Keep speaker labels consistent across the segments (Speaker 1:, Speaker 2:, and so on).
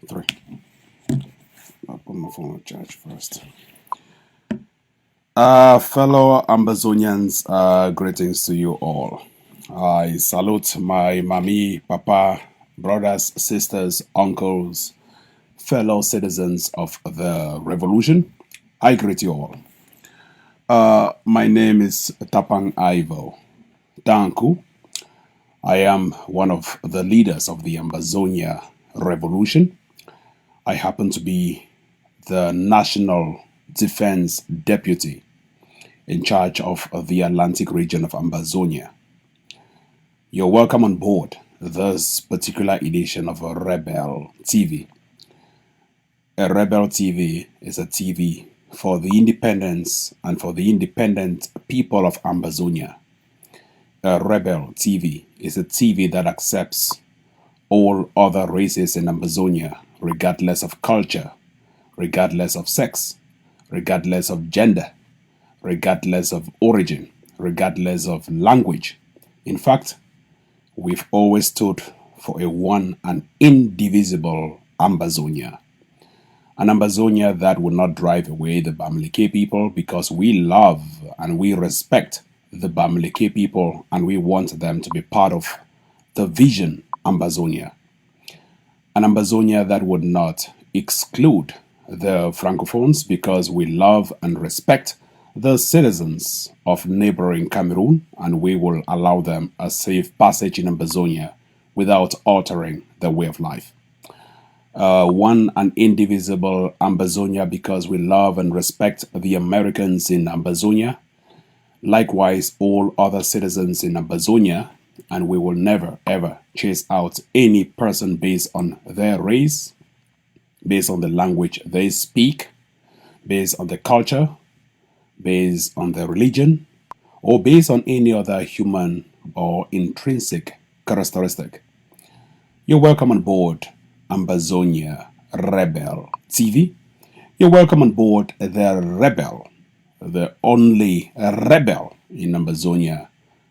Speaker 1: Three. I'll put my phone on charge. much first. Fellow Ambazonians, greetings to you all. I salute my mommy, papa, brothers, sisters, uncles, fellow citizens of the revolution. I greet you all. My name is Tapang Ivo Danku. I am one of the leaders of the Ambazonia revolution. I happen to be the National Defense Deputy in charge of the Atlantic region of Ambazonia. You're welcome on board this particular edition of a Rebel TV. A Rebel TV is a TV for the independence and for the independent people of Ambazonia. A Rebel TV is a TV that accepts all other races in Ambazonia, regardless of culture, regardless of sex, regardless of gender, regardless of origin, regardless of language. In fact, we've always stood for a one and indivisible Ambazonia. An Ambazonia that will not drive away the Bamileke people, because we love and we respect the Bamileke people and we want them to be part of the vision Ambazonia. An Ambazonia that would not exclude the francophones, because we love and respect the citizens of neighboring Cameroon and we will allow them a safe passage in Ambazonia without altering their way of life. One and indivisible Ambazonia because we love and respect the Americans in Ambazonia, likewise all other citizens in Ambazonia, and we will never ever chase out any person based on their race, based on the language they speak, based on the culture, based on their religion, or based on any other human or intrinsic characteristic. You're welcome on board Ambazonia Rebel TV. You're welcome on board the Rebel, the only rebel in Ambazonia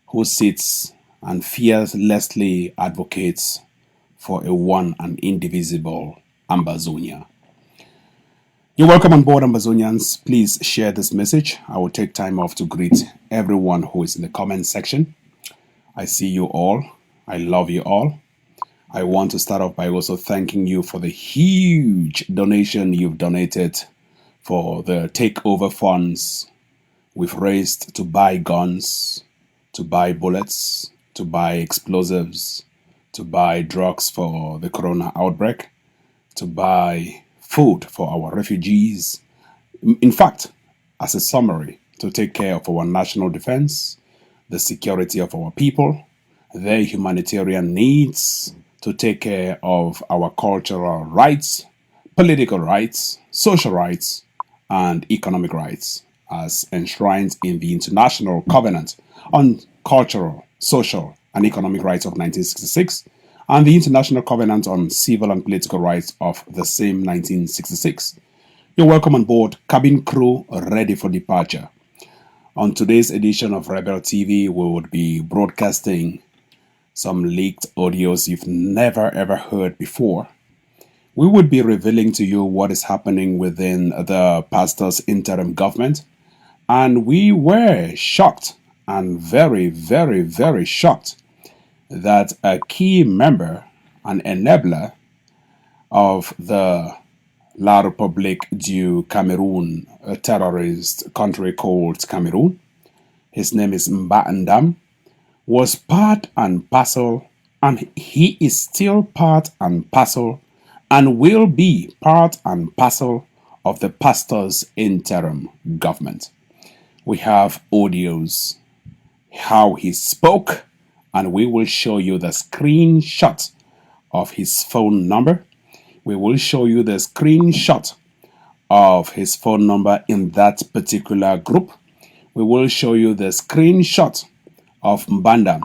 Speaker 1: who sits and fearlessly advocates for a one and indivisible Ambazonia. You're welcome on board, Ambazonians. Please share this message. I will take time off to greet everyone who is in the comment section. I see you all. I love you all. I want to start off by also thanking you for the huge donation you've donated for the takeover funds we've raised to buy guns, to buy bullets, to buy explosives, to buy drugs for the corona outbreak, to buy food for our refugees. In fact, as a summary, to take care of our national defense, the security of our people, their humanitarian needs, to take care of our cultural rights, political rights, social rights, and economic rights, as enshrined in the International Covenant on Cultural, Social, and Economic Rights of 1966, and the International Covenant on Civil and Political Rights of the same 1966. You're welcome on board, cabin crew ready for departure. On today's edition of Rebel TV, we would be broadcasting some leaked audios you've never ever heard before. We would be revealing to you what is happening within the pastor's interim government, and we were shocked and very, very, very shocked that a key member, an enabler of the La République du Cameroun, a terrorist country called Cameroon, his name is Mbah Ndam, was part and parcel, and he is still part and parcel, and will be part and parcel of the pastor's interim government. We have audios, how he spoke, and we will show you the screenshot of his phone number. We will show you the screenshot of his phone number in that particular group. We will show you the screenshot of Mbah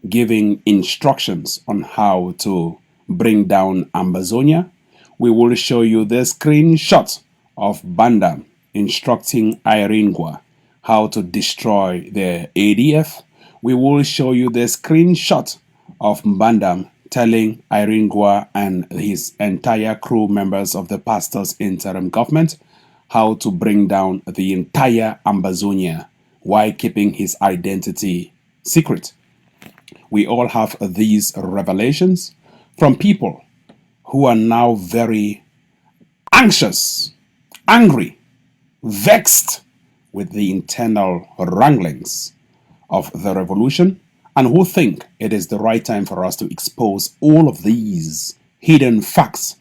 Speaker 1: giving instructions on how to bring down Ambazonia. We will show you the screenshot of Mbah instructing Iringwa how to destroy the ADF. We will show you the screenshot of Mbah telling Iringwa and his entire crew members of the pastor's interim government how to bring down the entire Ambazonia while keeping his identity secret. We all have these revelations from people who are now very anxious, angry, vexed with the internal wranglings of the revolution, and who think it is the right time for us to expose all of these hidden facts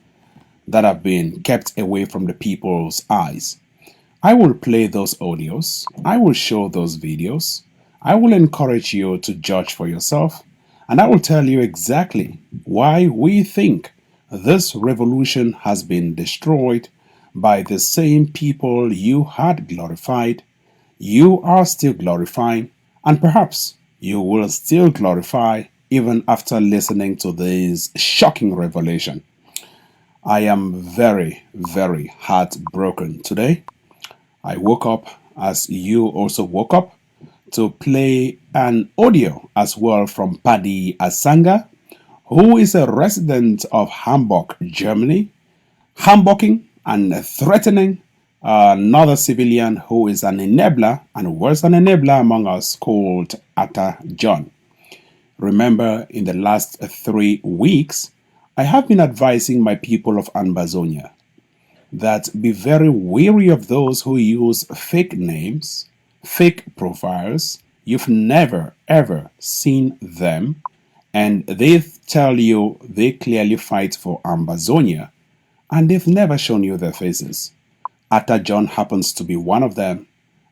Speaker 1: that have been kept away from the people's eyes. I will play those audios, I will show those videos, I will encourage you to judge for yourself, and I will tell you exactly why we think this revolution has been destroyed by the same people you had glorified, you are still glorifying, and perhaps you will still glorify even after listening to this shocking revelation. I am very, very heartbroken today. I woke up as you also woke up to play an audio as well from Partagez, who is a resident of Hamburg, Germany, humbuging and threatening another civilian who is an enabler and worse an enabler among us called John. Remember, in the last 3 weeks, I have been advising my people of Ambazonia that be very wary of those who use fake names, fake profiles. You've never ever seen them, and they tell you they clearly fight for Ambazonia, and they've never shown you their faces. John happens to be one of them,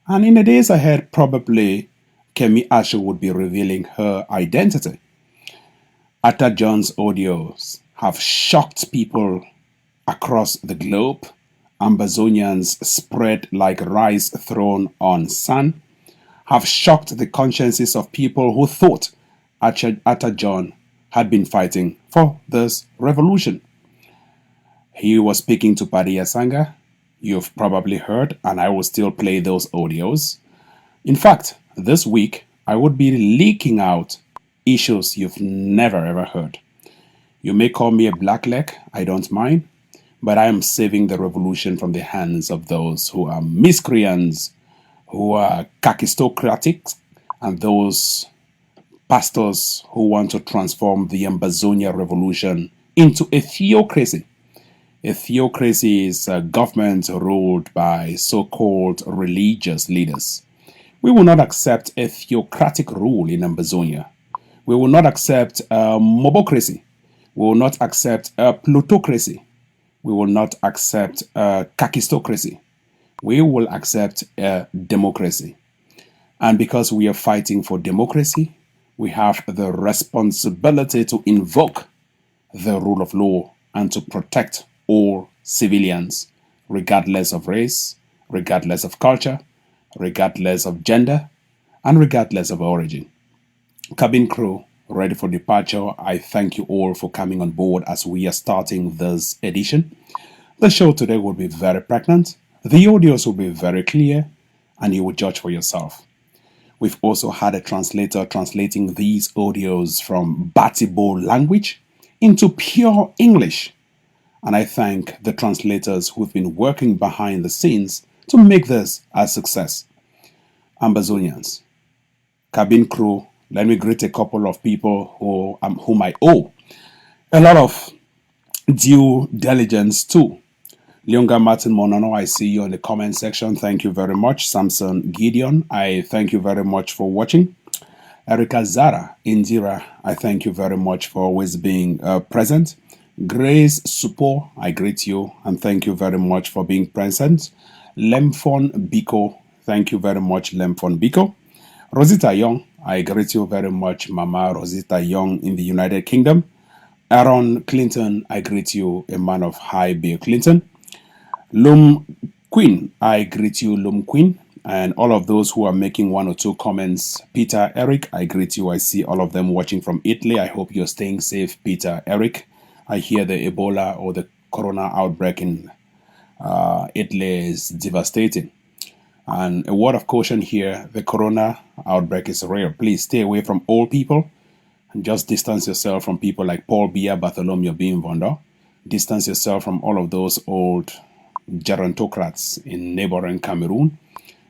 Speaker 1: and in the days ahead, probably Kemi Asho would be revealing her identity. John's audios have shocked people across the globe. Ambazonians spread like rice thrown on sun, have shocked the consciences of people who thought John had been fighting for this revolution. He was speaking to Partagez. You've probably heard, and I will still play those audios. In fact, this week I would be leaking out issues you've never ever heard. You may call me a blackleg, I don't mind, but I am saving the revolution from the hands of those who are miscreants, who are kakistocratic, and those pastors who want to transform the Ambazonia revolution into a theocracy. A theocracy is a government ruled by so-called religious leaders. We will not accept a theocratic rule in Ambazonia. We will not accept a mobocracy. We will not accept a plutocracy. We will not accept a kakistocracy. We will accept a democracy. And because we are fighting for democracy, we have the responsibility to invoke the rule of law and to protect all civilians, regardless of race, regardless of culture, regardless of gender, and regardless of origin. Cabin crew, ready for departure, I thank you all for coming on board as we are starting this edition. The show today will be very pregnant, the audios will be very clear, and you will judge for yourself. We've also had a translator translating these audios from Batibo language into pure English. And I thank the translators who've been working behind the scenes to make this a success. Ambazonians, cabin crew, let me greet a couple of people whom I owe a lot of due diligence to. Leonga Martin Monono, I see you in the comment section. Thank you very much. Samson Gideon, I thank you very much for watching. Erika Zara Indira, I thank you very much for always being present. Grace Supo, I greet you and thank you very much for being present. Lemphon Biko, thank you very much, Lemphon Biko. Rosita Young, I greet you very much, Mama Rosita Young in the United Kingdom. Aaron Clinton, I greet you, a man of high Bill Clinton. Lum Queen, I greet you, Lum Queen, and all of those who are making one or two comments. Peter, Eric, I greet you. I see all of them watching from Italy. I hope you're staying safe, Peter, Eric. I hear the Ebola or the corona outbreak in Italy is devastating. And a word of caution here, the corona outbreak is real. Please stay away from old people and just distance yourself from people like Paul Biya, Bartholomew Bimvondo. Distance yourself from all of those old gerontocrats in neighboring Cameroon.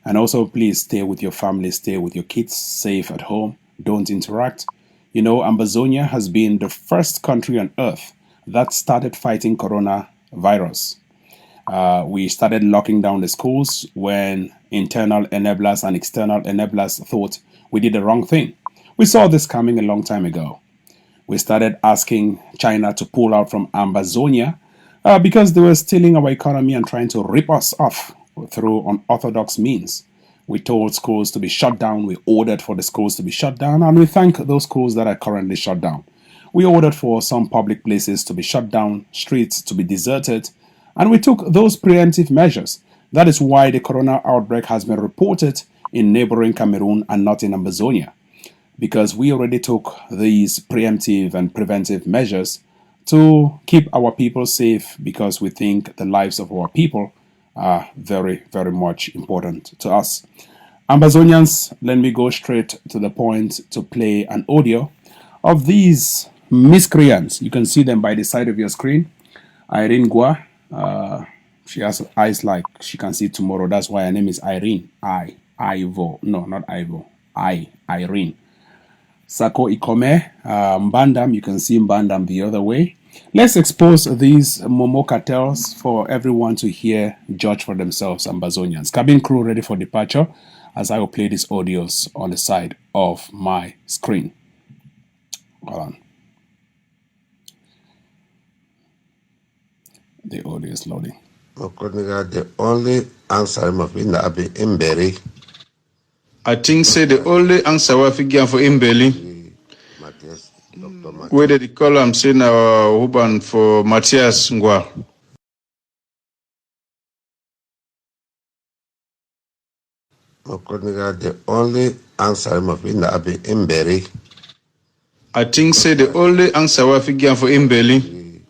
Speaker 1: And also, please stay with your family, stay with your kids, safe at home, don't interact. You know, Ambazonia has been the first country on earth that started fighting coronavirus. We started locking down the schools when internal enablers and external enablers thought we did the wrong thing. We saw this coming a long time ago. We started asking China to pull out from Ambazonia because they were stealing our economy and trying to rip us off through unorthodox means. We told schools to be shut down. We ordered for the schools to be shut down, and we thank those schools that are currently shut down. We ordered for some public places to be shut down, streets to be deserted, and we took those preemptive measures. That is why the corona outbreak has been reported in neighboring Cameroon and not in Ambazonia, because we already took these preemptive and preventive measures to keep our people safe, because we think the lives of our people are very, very much important to us. Ambazonians, let me go straight to the point to play an audio of these miscreants. You can see them by the side of your screen. Irene Gua, she has eyes like she can see tomorrow. That's why her name is Irene. Ivo. No, not Ivo. Irene. Sako Ikome, Ndam, you can see Ndam the other way. Let's expose these Momo cartels for everyone to hear, judge for themselves, Ambazonians. Cabin crew ready for departure as I will play these audios on the side of my screen. Hold on. The audio is loading.
Speaker 2: The only answer I've been Mberi.
Speaker 3: I think say the only answer we figure for Mbeli. Where did the column say now Huban for Matthias Ngwa?
Speaker 2: The only answer I've been Mberi.
Speaker 3: I think say the only answer we figure for Mbeli.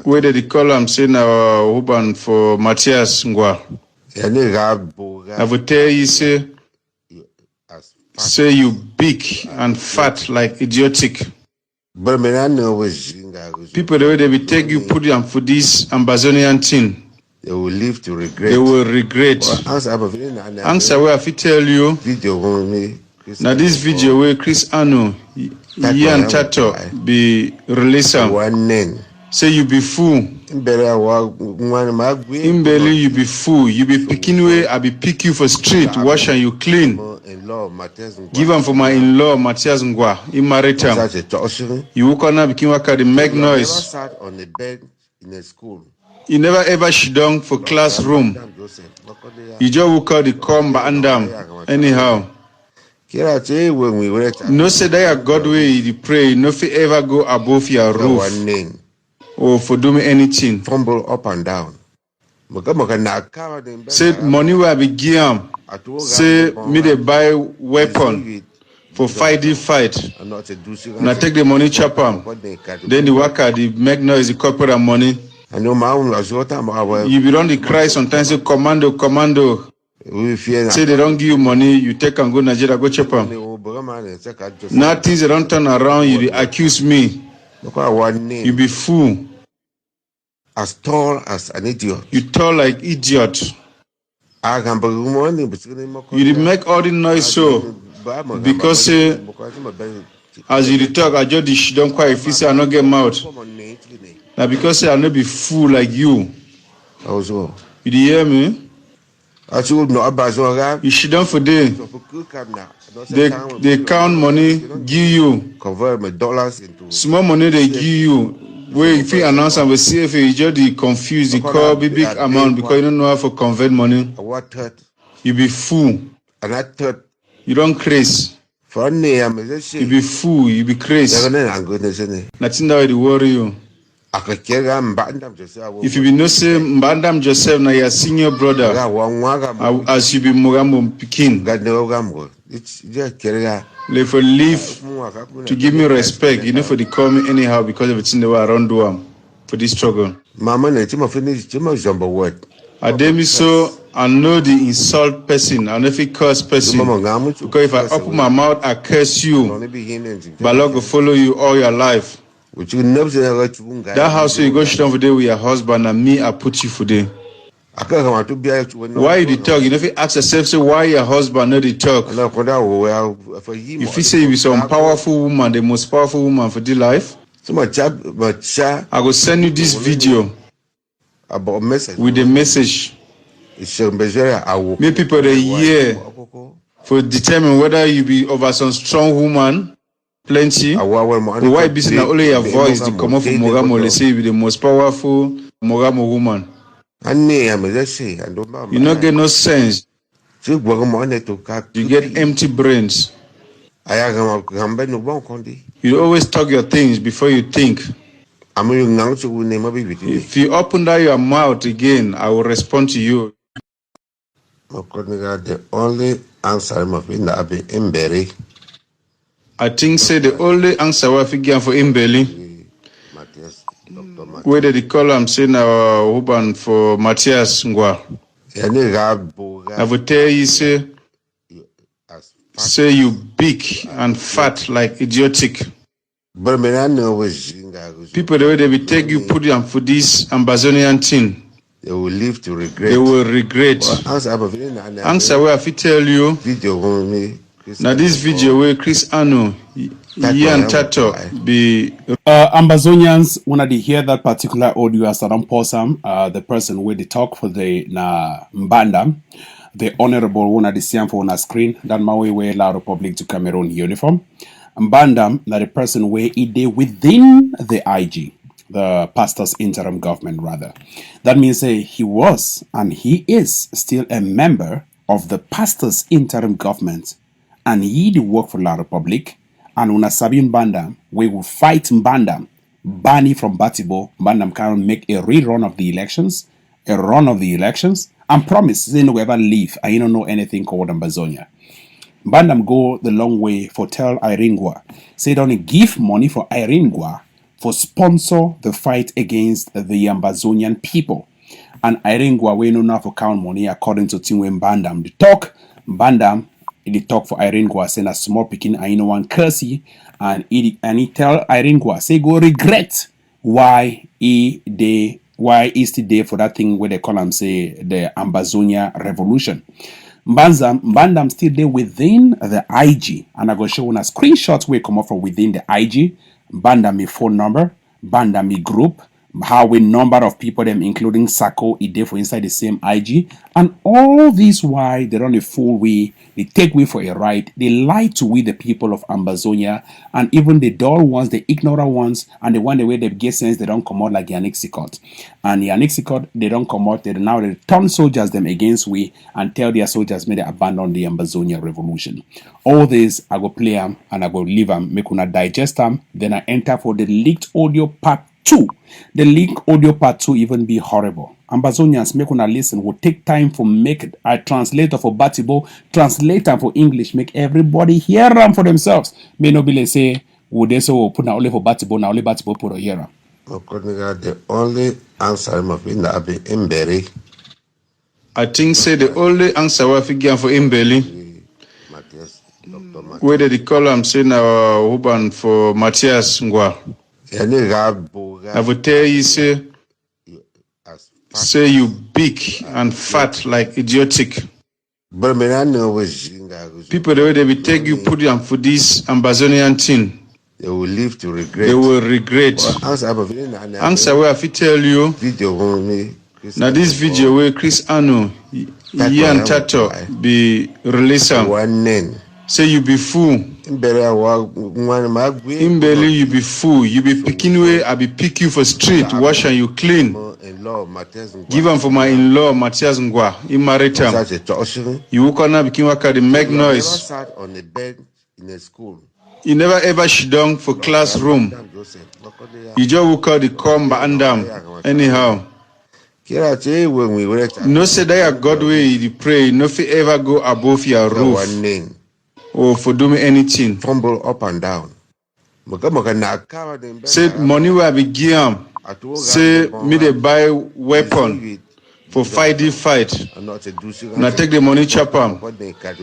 Speaker 3: Where did the column say now Huban for Matthias Ngwa? I would tell you say you big and fat like idiotic. People the way they will take you, put them for this Ambazonian thing.
Speaker 2: They will live to regret.
Speaker 3: They will regret. Answer where I fit tell you. Now this video where Chris Ano, Ian Tato be released. Say you be fool. Imbeli you be fool. You be picking way, I be pick you for street, wash and you clean. Give them for my in-law, Matthias Ngwa. He married him. You woke on up, became waka the make noise.
Speaker 2: On the bed in a school.
Speaker 3: You never ever sit down for classroom. You just woke out the come by Ndam. Anyhow. No say that God way you pray, no fit ever go above your roof. Or for doing anything.
Speaker 2: Fumble up and down.
Speaker 3: Say money will be given. Say me they buy weapon for fight. Now take the money chop them. Then the worker the make noise the corporate money. You be on the cry sometimes say commando. Say they don't give you money, you take and go Nigeria go chop them. Now things they don't turn around, you accuse me. You be fool.
Speaker 2: As tall as an idiot.
Speaker 3: You tall like idiot. You make all the noise so because as you talk, I just don't quite feel say I not get mouth. Now because I not be fool like you. You hear me? You sit down for day. They count money, give you.
Speaker 2: Convert my dollars into
Speaker 3: small money they give you. Where if you announce and we see if you just confused, you call big amount because you don't know how to convert money. You be fool.
Speaker 2: And I thought
Speaker 3: you don't craze. You be fool, you be crazy. Nothing that will worry you. If you be no say Ndam Joseph na your senior brother, as you be Mugambo Pikin, they for live to give me respect, you know, for the call me anyhow because of it's in the way around them for this struggle. I demi so I know the insult person, I know if it curse person. Because if I open my mouth, I curse you. But Lord will follow you all your life. That house where you go down for day with your husband and me, I put you for day. Why you talk? You know, if you ask yourself, say, why your husband not the talk? If you say you be some powerful woman, the most powerful woman for the life, I will send you this video with the message. Make people a year for determine whether you be over some strong woman, plenty, or why be only your voice to come up from Mogamo, let's say you be the most powerful Mogamo woman. You not get no sense. You get empty brains. You always talk your things before you think. If you open down your mouth again, I will respond to you.
Speaker 2: The only answer
Speaker 3: I think say the only answer we give for Imbeli, whether they call him say now Uban for Matthias Ngwa. I will tell you say you big and fat like idiotic. People the way they will take you put them for this Ambazonian thing.
Speaker 2: They will live to regret.
Speaker 3: They will regret. Answer where I fit tell you. Now this video where Chris Ano, Ian Tato be.
Speaker 1: Ambazonians, when they hear that particular audio as Saddam Possam, the person where they talk for the Mbandam, the honorable one at the CM for on a screen, that Maui wear La Republic to Cameroon uniform. Mbandam, that the person where it they within the IG. The pastor's interim government, rather. That means he was and he is still a member of the pastor's interim government, and he did work for La Republic. And when a Sabin Bandam, we will fight Mbandam, Bani from Batibo. Mbandam can make a rerun of the elections, and promise they no ever leave. I don't know anything called Ambazonia. Mbandam go the long way for tell Iringwa. Say don't give money for Iringwa for sponsor the fight against the Ambazonian people. And Iringwa we no know for count money according to Tingwe Mbandam. The talk Mbandam the talk for Iringwa saying a small picking I know one cursey and he tell Iringwa say go regret why is the day for that thing where they call him say the Ambazonia revolution. Mbandam still there within the IG, and I go show on a screenshot where come up from within the IG. Mbandam phone number, Mbandam group, how we number of people them including Sako Ide for inside the same IG, and all these why they run a full way, they take we for a ride, they lie to we the people of Ambazonia, and even the dull ones, the ignorant ones, and the one the way they get sense they don't come out like Yanixicot. And Yanixicot, they don't come out, they turn soldiers them against we and tell their soldiers may they abandon the Ambazonia revolution. All this I go play them and I go leave them, make una digest them, then I enter for the leaked audio part 2. The leaked audio part 2 even be horrible. Ambazonians make una listen will take time for make a translator for Batibo, translator for English, make everybody hear them for themselves. May not be like say, would they so put now only for Batibo, now only Batibo put a hearer.
Speaker 2: The only answer
Speaker 3: I think say the only answer we figure for Imbeli, whether they call him say now Uban for Matthias Ngwa. I will tell you say you big and fat like idiotic. People the way they will take you put them for this Ambazonian thing.
Speaker 2: They will live to regret.
Speaker 3: They will regret. Answer where I fit tell you. Now this video where Chris Ano, Ian Tato be released. Say you be fool. Imbeli you be fool. You be picking way. I be pick you for street. Wash and you clean. Give them for my in-law Matthias Ngwa. In Maritam. You walk on up, the make noise.
Speaker 2: On the bed in a school.
Speaker 3: You never ever sit down for classroom. You just walk out the comba and Ndam. Anyhow. No say that God way you pray. No fi ever go above your roof. Or for doing anything.
Speaker 2: Fumble up and down.
Speaker 3: Say money will be given. Say me they buy weapon for fight. Now take the money chop 'em.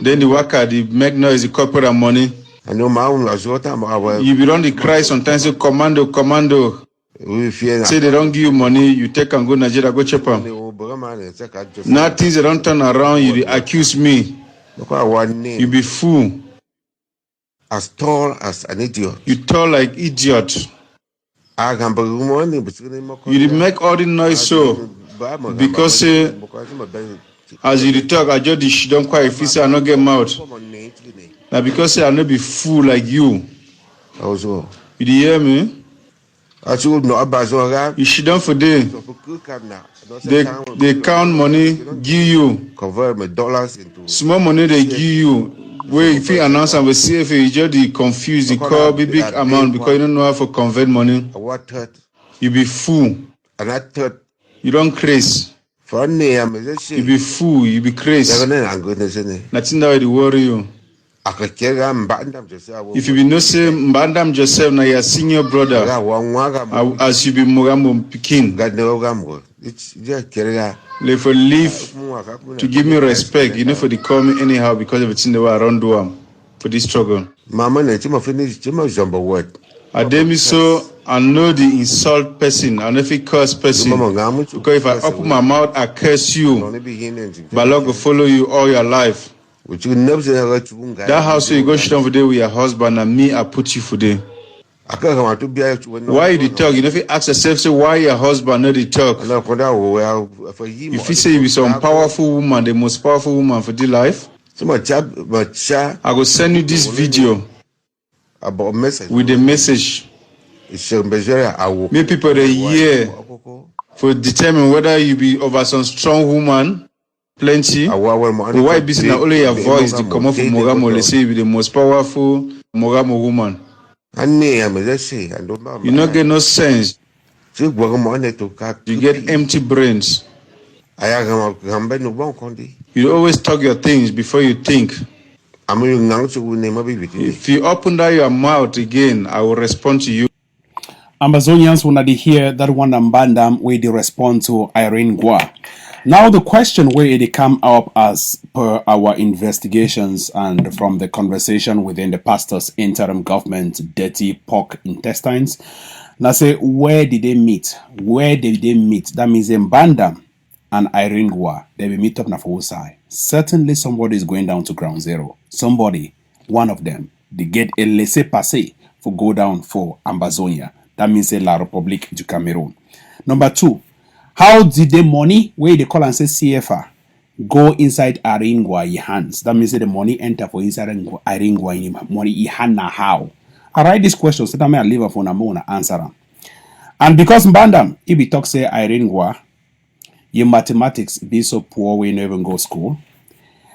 Speaker 3: Then the worker the make noise the corporate money. You be on the cry sometimes, say, commando, commando. Say they don't give you money, you take and go Nigeria, go chop them. Now things they don't turn around, you accuse me. You be fool.
Speaker 2: As tall as an idiot.
Speaker 3: You tall like idiot. You did make all the noise so because as you talk, I just don't quite if you say I not get mouth. Now because I not be fool like you. You did hear me? You should don't for them. They count money, give you.
Speaker 2: Convert my dollars into
Speaker 3: small money they give you. Where if you announce and we see if you just confused, you call big amount because you don't know how to convert money. You be fool.
Speaker 2: And I thought
Speaker 3: you don't craze. You be fool, you be crazy. Nothing that will worry you. If you be no say Ndam Joseph na your senior brother, as you be Mogamo Pikin, let for live to give me respect. You know for the call me anyhow because of the thing they were around do for this struggle. I demi so I know the insult person, I know if it curse person. Because if I open my mouth, I curse you. But Lord will follow you all your life. That house where you go sit down for day with your husband and me, I put you for day. Why you talk? You know if you ask yourself, say why your husband not the talk? If you say you be some powerful woman, the most powerful woman for the life, I will send you this video with the message. Make people they hear for determine whether you be over some strong woman. Plenty. Why be now only your voice to come up from Mogamo? Let's say you be the most powerful Mogamo woman. You not get no sense. You get empty brains. You always talk your things before you think. If you open that your mouth again, I will respond to you.
Speaker 1: Ambazonians when they hear that one Mbandam where they respond to Irene Gua. Now the question where they come up as per our investigations and from the conversation within the pastor's interim government, dirty pork intestines. Now say, where did they meet? Where did they meet? That means in Mbandam and Irene Gua, they will meet up na for side. Certainly somebody is going down to ground zero. Somebody, one of them, they get a laissez-passer for go down for Ambazonia. That means La République du Cameroun. Number two, how did the money, where they call and say CFA, go inside Irene Gua hands? That means the money enter for inside Irene Gua money hand how? I write this question so that I leave a phone and answer them. And because Mbandam, if we talk say Irene Gua, your mathematics be so poor when you even go school.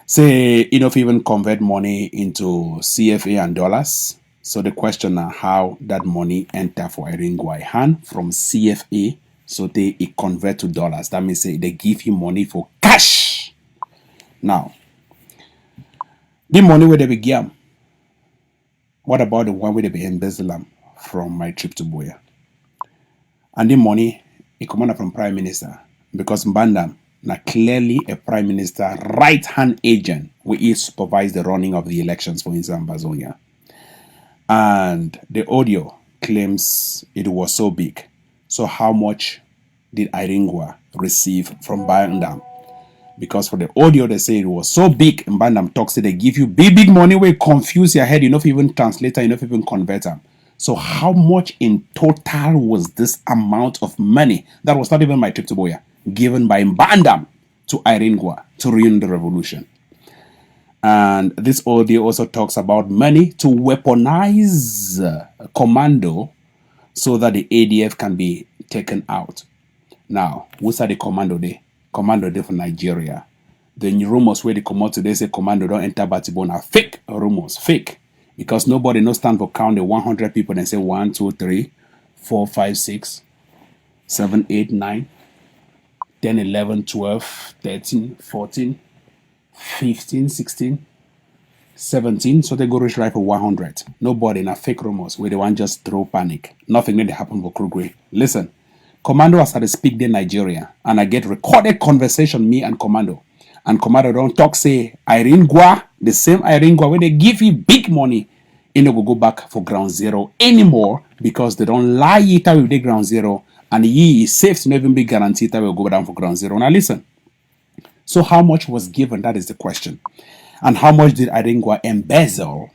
Speaker 1: Say you don't even convert money into CFA and dollars. So the question now how that money enter for Irene Gua hand from CFA. So they convert to dollars. That means they give you money for cash. Now, the money where they began. What about the one where they be embezzled from my trip to Boya? And the money, it come from Prime Minister. Because Mbandam, now clearly a Prime Minister right-hand agent where he supervise the running of the elections for Ambazonia. And the audio claims it was so big. So how much did Irene Gua receive from Ndam? Because for the audio they say it was so big, Mbandam talks they give you big money where confuse your head, you know if even translator, you know if even converter. So how much in total was this amount of money that was not even my trip to Boya given by Mbandam to Irene Gua to ruin the revolution? And this audio also talks about money to weaponize commando so that the ADF can be taken out. Now, what's the commando day? Commando day for Nigeria. The rumors where they come out today say commando don't enter Batibona. Fake rumors, fake. Because nobody knows stand for count the 100 people and say 1, 2, 3, 4, 5, 6, 7, 8, 9, 10, 11, 12, 13, 14, 15, 16, 17. So they go reach right for 100. Nobody in a fake rumors where they want just throw panic. Nothing really happen for Krugwe. Listen, Commando has had to speak in Nigeria and I get recorded conversation, me and Commando. And Commando don't talk say Irene Gua, the same Irene Gua where they give you big money it no go back for ground zero anymore because they don't lie it with the ground zero, and he is safe to never be guaranteed that will go down for ground zero. Now listen. So how much was given? That is the question. And how much did Aringwa embezzle?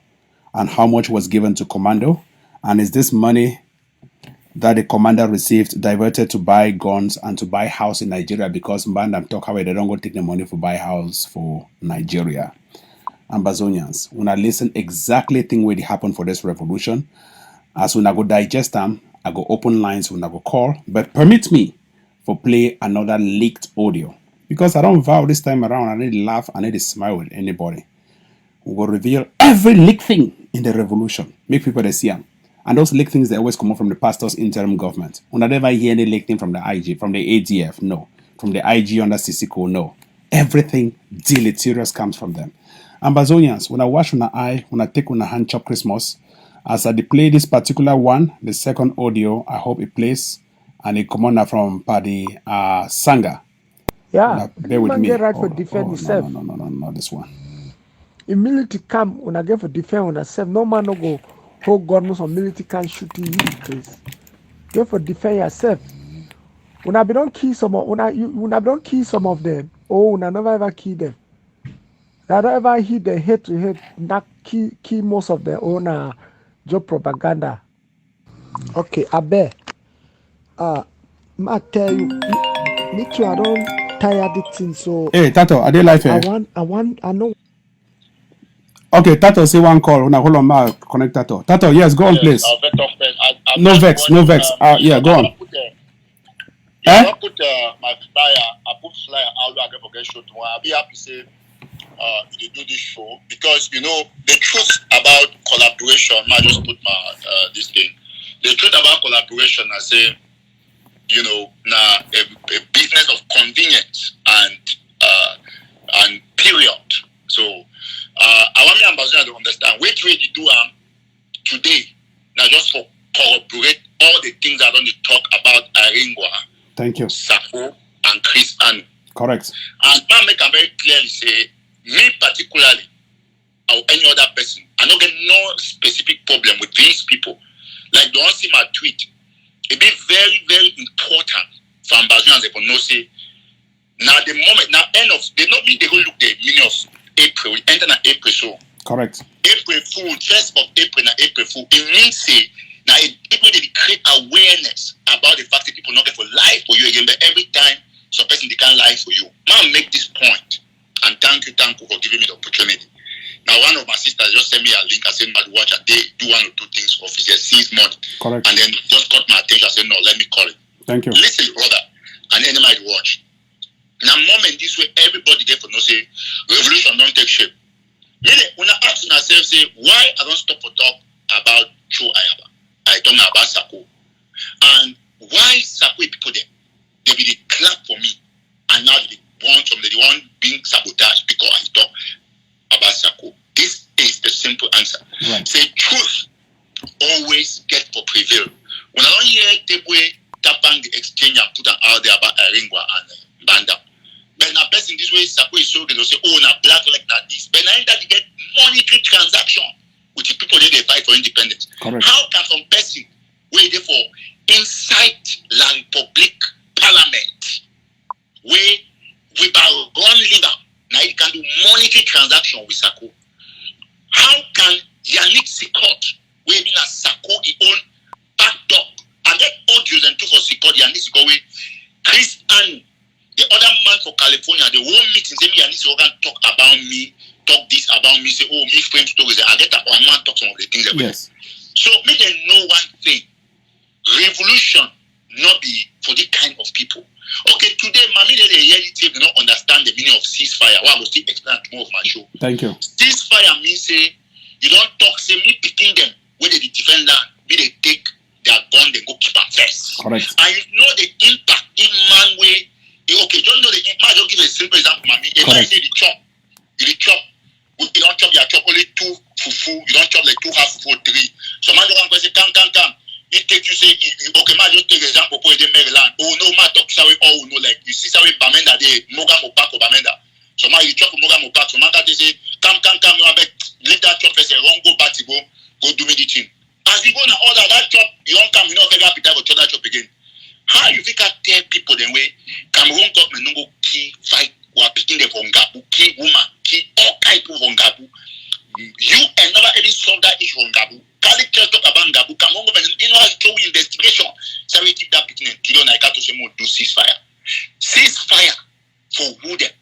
Speaker 1: And how much was given to Commando? And is this money that the commander received diverted to buy guns and to buy house in Nigeria? Because Ndam talk away, they don't go take the money for buy house for Nigeria. Ambazonians, when I listen exactly thing where it happened for this revolution, as when I go digest them, I go open lines when I go call, but permit me for play another leaked audio. Because I don't vow this time around, I need to laugh, I need to smile with anybody. We will reveal every leaked thing in the revolution. Make people they see them. And those leaked things, they always come up from the pastor's interim government. When I never hear any leaked thing from the IG, from the ADF, no. From the IG under Sisiko, no. Everything deleterious comes from them. Ambazonians, when I wash on the eye, when I take on a hand chop Christmas, as I play this particular one, the second audio, I hope it plays, and it come on from Paddy Sanga.
Speaker 4: Yeah,
Speaker 1: now, bear with me.
Speaker 4: Get right for defend yourself.
Speaker 1: No, not this one.
Speaker 4: In military camp, when I get for defend on yourself, no man no go hold guns on military camp shooting you, please. Get for defend yourself. When I don't kill some of them, oh, when I never ever kill them. I don't ever hit the head to head, not kill most of their own job propaganda. Okay, I bet. I tell you, me too, I don't tire the thing, so.
Speaker 1: Hey, Tato, are they live here?
Speaker 4: I know.
Speaker 1: Okay, Tato, say one call. Now, hold on, ma connect Tato. Tato, yes, go on, please. No vex. Yeah, go on.
Speaker 5: I put my flyer. I put flyer out. I can forget show tomorrow. I'll be happy to say they do this show because you know the truth about collaboration. I just put my this thing. The truth about collaboration, I say, you know, now a business of convenience and period. So I want me Ambazonia to understand which way you do today. Now just for corroborate all the things I don't talk about Aringwa.
Speaker 1: Thank you.
Speaker 5: Sako and Chris and
Speaker 1: correct.
Speaker 5: And I make a very clearly say, me particularly, or any other person, I don't get no specific problem with these people. Like don't see my tweet. It be very, very important for Ambazonians to know say now the moment now end of they not mean they go look the meaning of April. We enter in April so
Speaker 1: correct.
Speaker 5: April Fool, 1st of April na April Fool. It means say now people they create awareness about the fact that people not get for life for you again, but every time some person they can't lie for you. Man, make this point and thank you for giving me the opportunity. Now one of my sisters just sent me a link. I said, "Mad watch a day, do one or two things officer seize money."
Speaker 1: Correct.
Speaker 5: And then just caught my attention. I said, "No, let me call it."
Speaker 1: Thank you.
Speaker 5: Listen, brother, and then might watch. Now, moment this way, everybody there for no say revolution don't take shape. Really, when I ask myself, say why I don't stop for talk about Cho Ayaba. I talk about Sako. And why Sako people there? They be the clap for me. And now they want some, they want being sabotaged because I talk about Sako. This is the simple answer.
Speaker 1: Right.
Speaker 5: Say truth always get for prevail. When I don't hear the way Tapang the exchange and put out there about Aringwa and Banda. But now person this way Sako is so they say, oh na black like that this. But now that you get monetary transaction with the people that they fight for independence.
Speaker 1: Correct.
Speaker 5: How can some person wait there for inside land public parliament where we run leader now you can do monetary transaction with Sako? How can Yannick Sikot where being a Sako he own back dog and get audios and two for Sikot Yannick Sikot where Chris and the other man for California, the whole meeting say me Yannick Sikot talk about me, talk this about me, say, oh, me friends stories. I get that one man talk some of the things that
Speaker 1: yes.
Speaker 5: So make them know one thing. Revolution not be for this kind of people. Okay, today, mommy, the reality they don't understand the meaning of ceasefire. Well, I will still explain tomorrow of my show.
Speaker 1: Thank you.
Speaker 5: Ceasefire means say you don't talk, say me picking them where they defend land, me they take their gun, they go keep them first.
Speaker 1: Correct.
Speaker 5: And you know the impact in man way. Okay, don't know the impact. Just give a simple example, mommy. If I say the chop, you chop. You don't chop, you chop only 2 fufu. You don't chop like 2 half fufu, 3. So man, don't say come. It take you say okay, man, just take example for the Maryland. Oh no, man, talk say oh no, like you see say Bamenda de Moga Mopako Bamenda. So man, you chop Moga Mopako. So man, that say come. You have leave that chop first. Won't go back to go. go do me the thing. As we go now, all that chop, you don't come, you know, figure appetite for that chop again. How you think I tell people the way Cameroon government no go key fight or picking the Vongabu, key woman, key all kind of Vongabu. You and never even solve that issue on Gabu. Kali just talk about Gabu. Cameroon government, you know, show investigation. So we keep that picking and you know, I can't say more do ceasefire. Ceasefire for who them?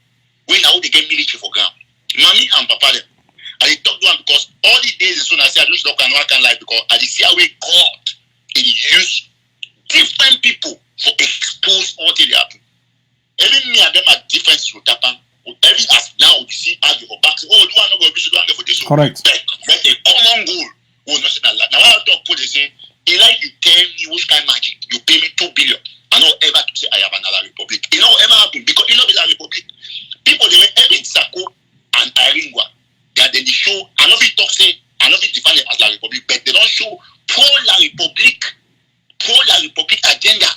Speaker 5: When now they get military for ground. Mommy and Papa them. And they talk to them because all these days as soon as I say I just look and work and life because I see how we God and use different people for expose all they happen. Even me and them are different to Tapang. Every as now we see how you go back. Oh, do I not go for this?
Speaker 1: Correct.
Speaker 5: But a common goal. Oh, no, now I talk put they say, like you tell me which kind of magic, you pay me 2 billion. I don't ever to say I have another republic. It don't ever happen because you know it's a republic. People they were every Sako and Iringwa. They are then the show. I know if talk say, I know if define it as La Republic, but they don't show pro-La Republic agenda.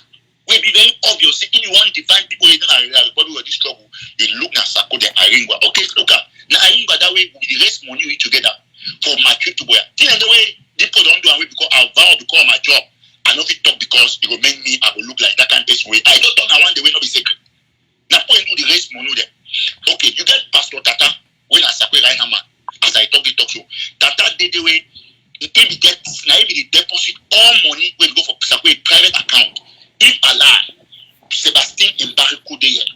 Speaker 5: Will be very obvious. If you want to define people in La Republic with this struggle, you look at Sako and Iringwa. Okay, look at now Iringwa that way we raise money together for my trip to Boya. Till the way people don't do away because I vow because of my job. I know if it talk because it will make me I will look like that kind of way. I don't know one the way not be secret. Now point do the raise money there. Okay, you get Pastor Tata when I say right now man. As I talk so. Tata did the way if he get now if he deposit all money when go for Sakwe private account. If Allah Sebastian in Bariku there.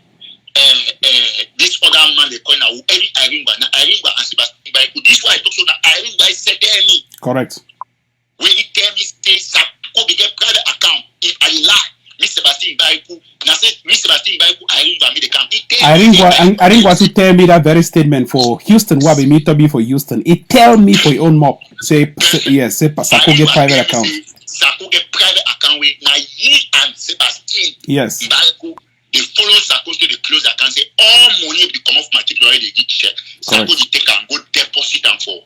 Speaker 5: This other man they call now every Iringba and Sebastian Bariku. This why I talk so now Iringba said me.
Speaker 1: Correct.
Speaker 5: When he tell me stay Sako be get private account. If I lie, Miss Sebastian Bariku now say Miss Sebastian Bariku Iringba me the camp.
Speaker 1: Iringba to tell me that very statement for Houston. What be me to be for Houston? It tell me for your own mob. Say yes. Say Sako get private account.
Speaker 5: Sako get private account with now ye and Sebastian.
Speaker 1: Yes.
Speaker 5: Bariku. They follow Sako to the close account. Say all money will come off my tip already. They get check. Sako they take and go deposit them for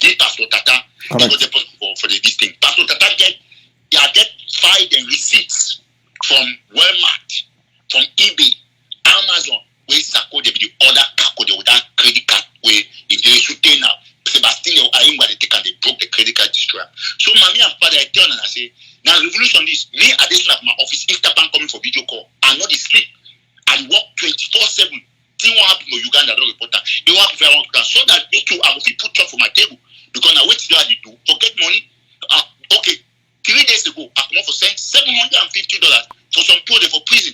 Speaker 5: the Pastor Tata. They go deposit for the this thing. Pastor Tata get filed and receipts from Walmart, from eBay, Amazon. Where Sako they be the other Kako they would have credit card. Where if they should pay now, Sebastian or Aimba they take and they broke the credit card destroy. So mommy and father I turn and I say. Now revolution this me at this at my office if Tapang coming for video call I not sleep and work 24/7 thing what happen in Uganda don't report that they want to so that me too I will put job for my table because now wait till I do forget money okay 3 days ago I come for send $750 for some people for prison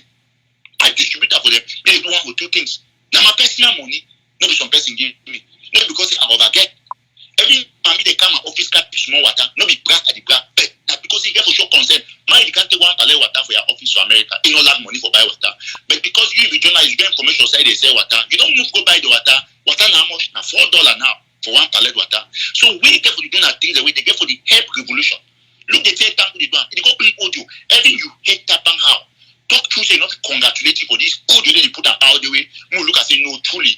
Speaker 5: I distribute that for them they do one or two things now my personal money not be some person give me not because I overget every time they come my office cap small water not be black at the black but now because he get for show consent you can't take 1 pallet water for your office to America you don't have money for buy water but because you be journalist you get information say they sell water you don't move go buy the water now how much now $4 now for 1 pallet water so we get for the donor things the way they get for the help revolution look they say thank you they go bring audio every you hate Tapang how talk true say not congratulate you for this audio they put out the way you look and say no truly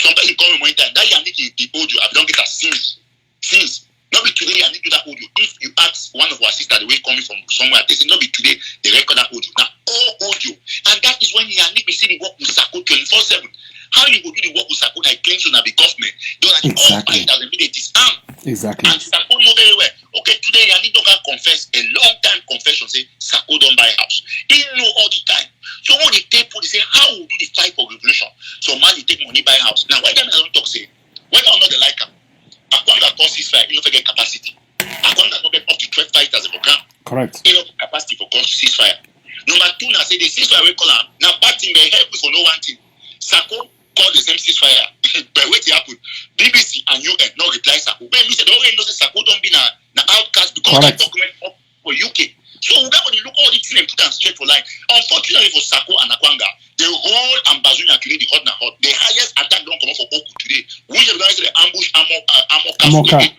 Speaker 5: somebody call me one time that you need the audio I don't get that since not be today I need to do that audio. If you ask one of our sisters the way coming from somewhere, they say not be today they record that audio. Now all audio. And that is when you need to see the work with Sako 24/7. How you go do the work with Sako that claims to be government? Don't have all fight as a minute is armed.
Speaker 1: Exactly.
Speaker 5: And Sako know very well. Okay, today you need to confess a long time confession, say Sako don't buy house. He know all the time. So when they take they say how will do the fight for revolution? So man you take money buy house. Now why them don't talk say whether or not they like them. According to cause ceasefire, you don't get capacity. According to get up to 12 fighters a program.
Speaker 1: Correct.
Speaker 5: You know capacity for cause ceasefire. Number 2, now say the ceasefire we call them. Now bad thing they help for no one thing. Sako call the same ceasefire. But wait it happen. BBC and UN not reply Sako. When me say they already know say Sako don't be na outcast because that document up for UK. So we got to look all the things and put them straight for line. Unfortunately for Sako and Akwanga, the whole Ambazonia today, the hot na hot. The highest attack don't come up for Oku today. We are going to the ambush Amoka.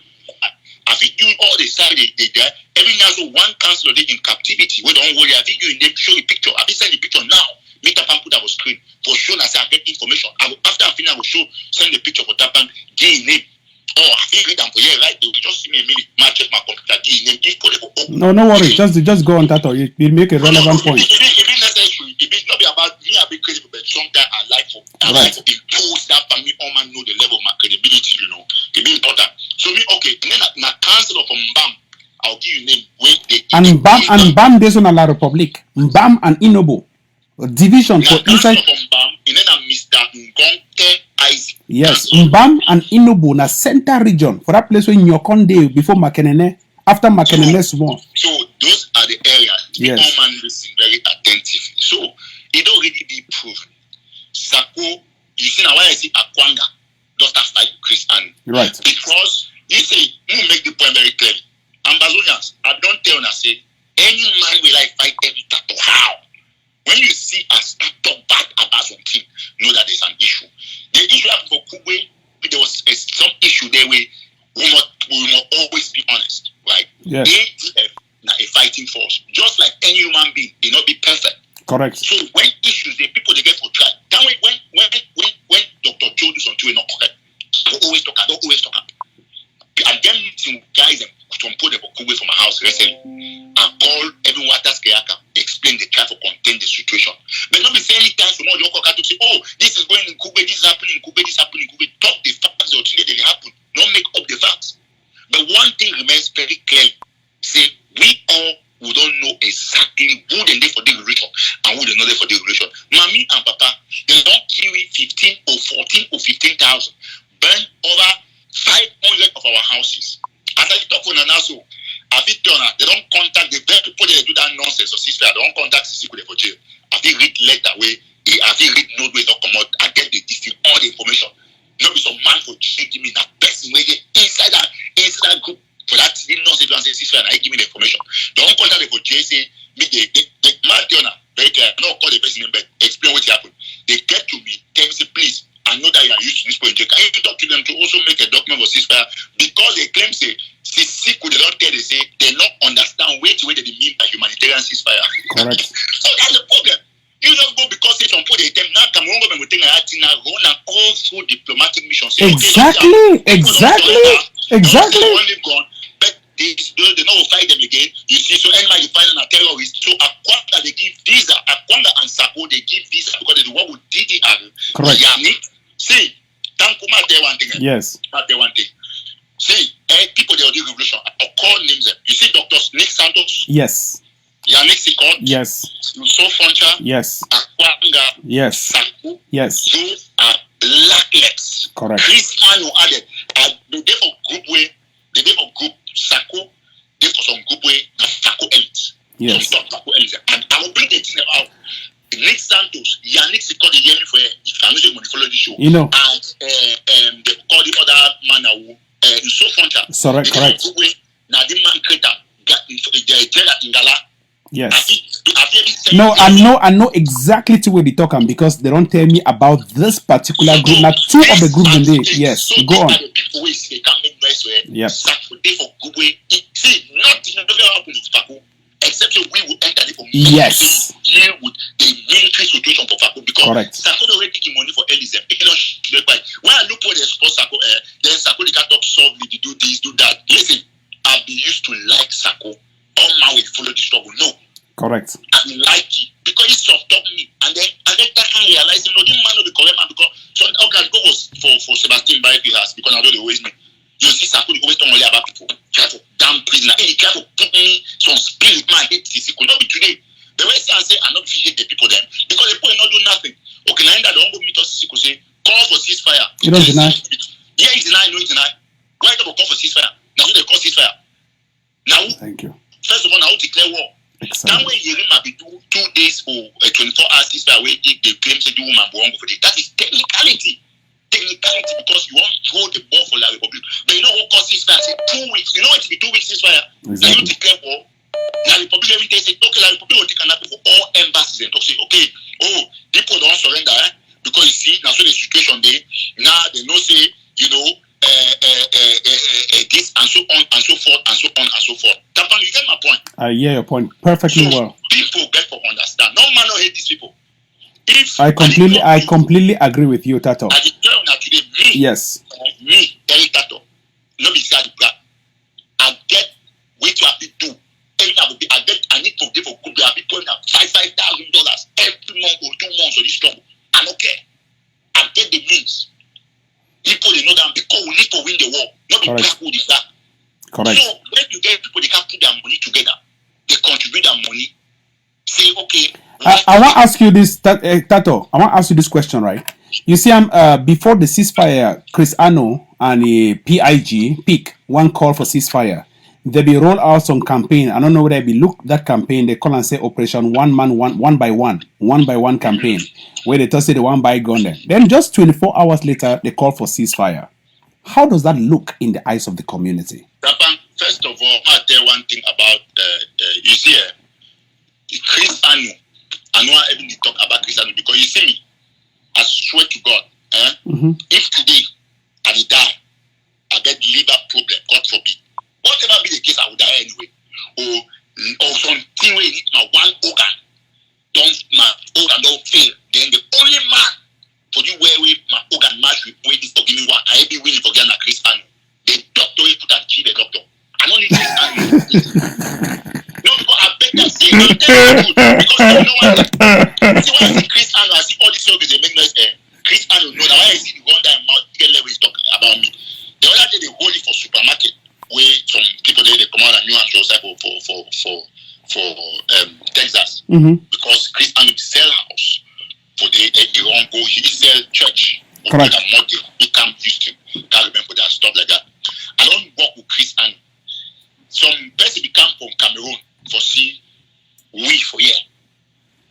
Speaker 5: I think you all the side they there. Every now so one councillor they in captivity. We don't worry. I think you in them show the picture. I will send the picture now. Make Tapang put our screen for sure. I say I get information. After I finish, I will send the picture for Tapang. Give name. Oh, I think read them for here, right? They will just see me a minute. Match check my computer. Give name. If for
Speaker 1: no worry. Just go on that. Or it will make a relevant point.
Speaker 5: It is necessary. It is not be about me. I be crazy, but sometimes I like to impose that for me. All man know the level of my credibility. You know, it be important. So me okay, and then na council of Mbam, I'll give you name where they
Speaker 1: And Mbam based on la Republic. Mbam and Inobo. Division for inside.
Speaker 5: Of Mbam, and then Mr. Ngonte Isaac.
Speaker 1: Yes, Mbam and Inobo na center region for that place where Nyokonde before Makenene, after Makenene's war.
Speaker 5: So those are the areas.
Speaker 1: Yes.
Speaker 5: All man listen very attentive. So it already be proven. Sako, you see now why I say Akwanga does not fight Chris and
Speaker 1: Right.
Speaker 5: because you say you make the point very clearly. Ambazonians, I don't tell you say any man will like fight every tattoo. How? When you see a startup bad Amazon team, know that there's an issue. The issue for Kugwe, there was some issue there where we must always be honest, right?
Speaker 1: Yes.
Speaker 5: ADF now a fighting force, just like any human being, they not be perfect.
Speaker 1: Correct.
Speaker 5: So when issues, the people they get for try. That way, when Dr. Joe do something not correct, I don't always talk. I get meeting guys and some people they Kugwe from my house recently. I call everyone that's explain the try to contain the situation. But not be saying any time someone don't to say, oh, this is going in Kugwe, this is happening in Kugwe, this is happening in Kugwe. Talk the facts or things that they happen. Don't make up the facts. But one thing remains very clear. Say we don't know exactly who they live for the regulation and who they not there for the regulation. Mommy and Papa, they don't carry 15 or 14 or 15,000. Burn over 500 of our houses. As I talk on an also, they don't contact the very people that do that nonsense or sister. They don't contact the people for jail. I think read letter where I think read note where not come out. I get the district all the information. Not be some man for jail give me that person where they inside that group for that nonsense and say sister and I give me the information. They don't contact the for jail say me the man very clear. I don't call the person in bed explain what happened. They get to me tell me say please. I know that you are used to this point. Can you talk to them to also make a document for ceasefire? Because they claim say they don't tell they say they not understand what they mean by humanitarian ceasefire.
Speaker 1: Correct.
Speaker 5: So that's the problem. You just go because they don't put the attempt now Cameroon government will take a now run and all through diplomatic missions.
Speaker 1: Exactly.
Speaker 5: But they not fight them again. You see, so anybody find a terrorist. So Akwanga they give visa. Akwanga and Sako they give visa because they do what with DDR.
Speaker 1: Correct.
Speaker 5: See, Tankuma tell one thing.
Speaker 1: Yes.
Speaker 5: Tell one thing. See, people they do revolution. I'll call names them. You see, Dr. Nick Santos.
Speaker 1: Yes.
Speaker 5: Yannick Sikot.
Speaker 1: Yes.
Speaker 5: Luso Foncha.
Speaker 1: Yes.
Speaker 5: Akwanga.
Speaker 1: Yes.
Speaker 5: Sako.
Speaker 1: Yes.
Speaker 5: Those are blacklegs.
Speaker 1: Correct.
Speaker 5: Chris Anu added. They for group way. They for group Sako. They for some group way. Sako elite.
Speaker 1: Yes.
Speaker 5: Some top Sako elite. And I will bring the thing out. Nick Santos, Yannick Sikot, the year for if I'm not going to follow the show.
Speaker 1: You know.
Speaker 5: And they call the other man now. So Foncha.
Speaker 1: Correct.
Speaker 5: Now the man creator got the Ngala.
Speaker 1: Yes. No, I know exactly to where they talking because they don't tell me about this particular group. Now, two of the groups in there. Yes.
Speaker 5: So
Speaker 1: Go on.
Speaker 5: The people who say can't make noise where.
Speaker 1: Yep.
Speaker 5: They for good way. See, nothing ever happen to Faku except we will enter the
Speaker 1: Yes.
Speaker 5: deal with the military situation for Faku because
Speaker 1: Correct.
Speaker 5: Sako already taking money for Elizabeth. When I look for the support Sako, then Sako they can't talk softly to do this, do that. Listen, I've been used to like Sako. All man will follow the struggle. No.
Speaker 1: Correct.
Speaker 5: I like it because it soft up me, and then I can realize the man will be correct man because so okay, go for Sebastian by house because I know they always me. You see, Sako always talk only about people. Try to damn prisoner. And he try to put me some spirit man hate physical. Not be today. The way I say I not hate the people then because the people not do nothing. Okay, now that don't go meet us physical say call for ceasefire.
Speaker 1: You don't deny.
Speaker 5: Yeah, he deny. No, he deny. Why don't call for ceasefire? Now they call ceasefire. Now,
Speaker 1: thank you.
Speaker 5: First of all, now declare war. That way, you might be 2 days or 24 hours ceasefire where they claim to do woman go for it. That is technicality. Technicality because you want to throw the ball for La Republic. But you know what cause ceasefire? Say 2 weeks. You know what to be 2 weeks ceasefire?
Speaker 1: Exactly.
Speaker 5: Now you declare war. La Republic every day say, okay, La Republic will take an apple for all embassies and talk say, okay, oh, people don't surrender, because you see, now so the situation there, now they know say, you know, this and so on and so forth and so on and so forth. Tapang, you get my point?
Speaker 1: I hear your point perfectly
Speaker 5: so
Speaker 1: well.
Speaker 5: People get to understand. No man don't hate these people. If
Speaker 1: I completely agree with you, Tato.
Speaker 5: I declare now today, me,
Speaker 1: yes.
Speaker 5: Me, Eric Tato, no be sad black. I get what you have to do. I need to give for good. I be putting up $5,000 every month or 2 months on this struggle. I don't care. I get the means. People they know that because will need to win the war, not the black who the black.
Speaker 1: Correct.
Speaker 5: So when you get people, they can put their money together, they contribute their money, say, okay.
Speaker 1: I want to ask you this, Tato. I want to ask you this question, right? You see, before the ceasefire, Chris Ano and the PIG, one call for ceasefire. They be roll out some campaign. I don't know whether they be look that campaign. They call and say Operation One Man One by One campaign, where they just say the one by gun there. Then just 24 hours later, they call for ceasefire. How does that look in the eyes of the community?
Speaker 5: Tapang, first of all, I'll tell one thing about you see, Chris Anu. I know I even talk about Chris Anu because you see me. I swear to God, if today I die, I get liver problem, God forbid. Whatever be the case, I will die anyway. Or something where it my one organ, my organ don't fail. Then the only man for you where my organ match with this to give me one, I be willing for Ghana Chris Anu. The doctor will put and kill the doctor. I don't need Chris Anu. No, because I bet that say no, because you know what? See when I see Chris Anu, I see all these soldiers they make noise. Chris Anu, no, now I see the one that mouth get level is talking about me. The other day they hold it for supermarket. Where some people they come out and New Hampshire cycle for Texas because Chris Anu sell house for the Iran go he sell church or he can't use to carry them for that stuff like that. I don't work with Chris Anu. Some person become from Cameroon for see we for here.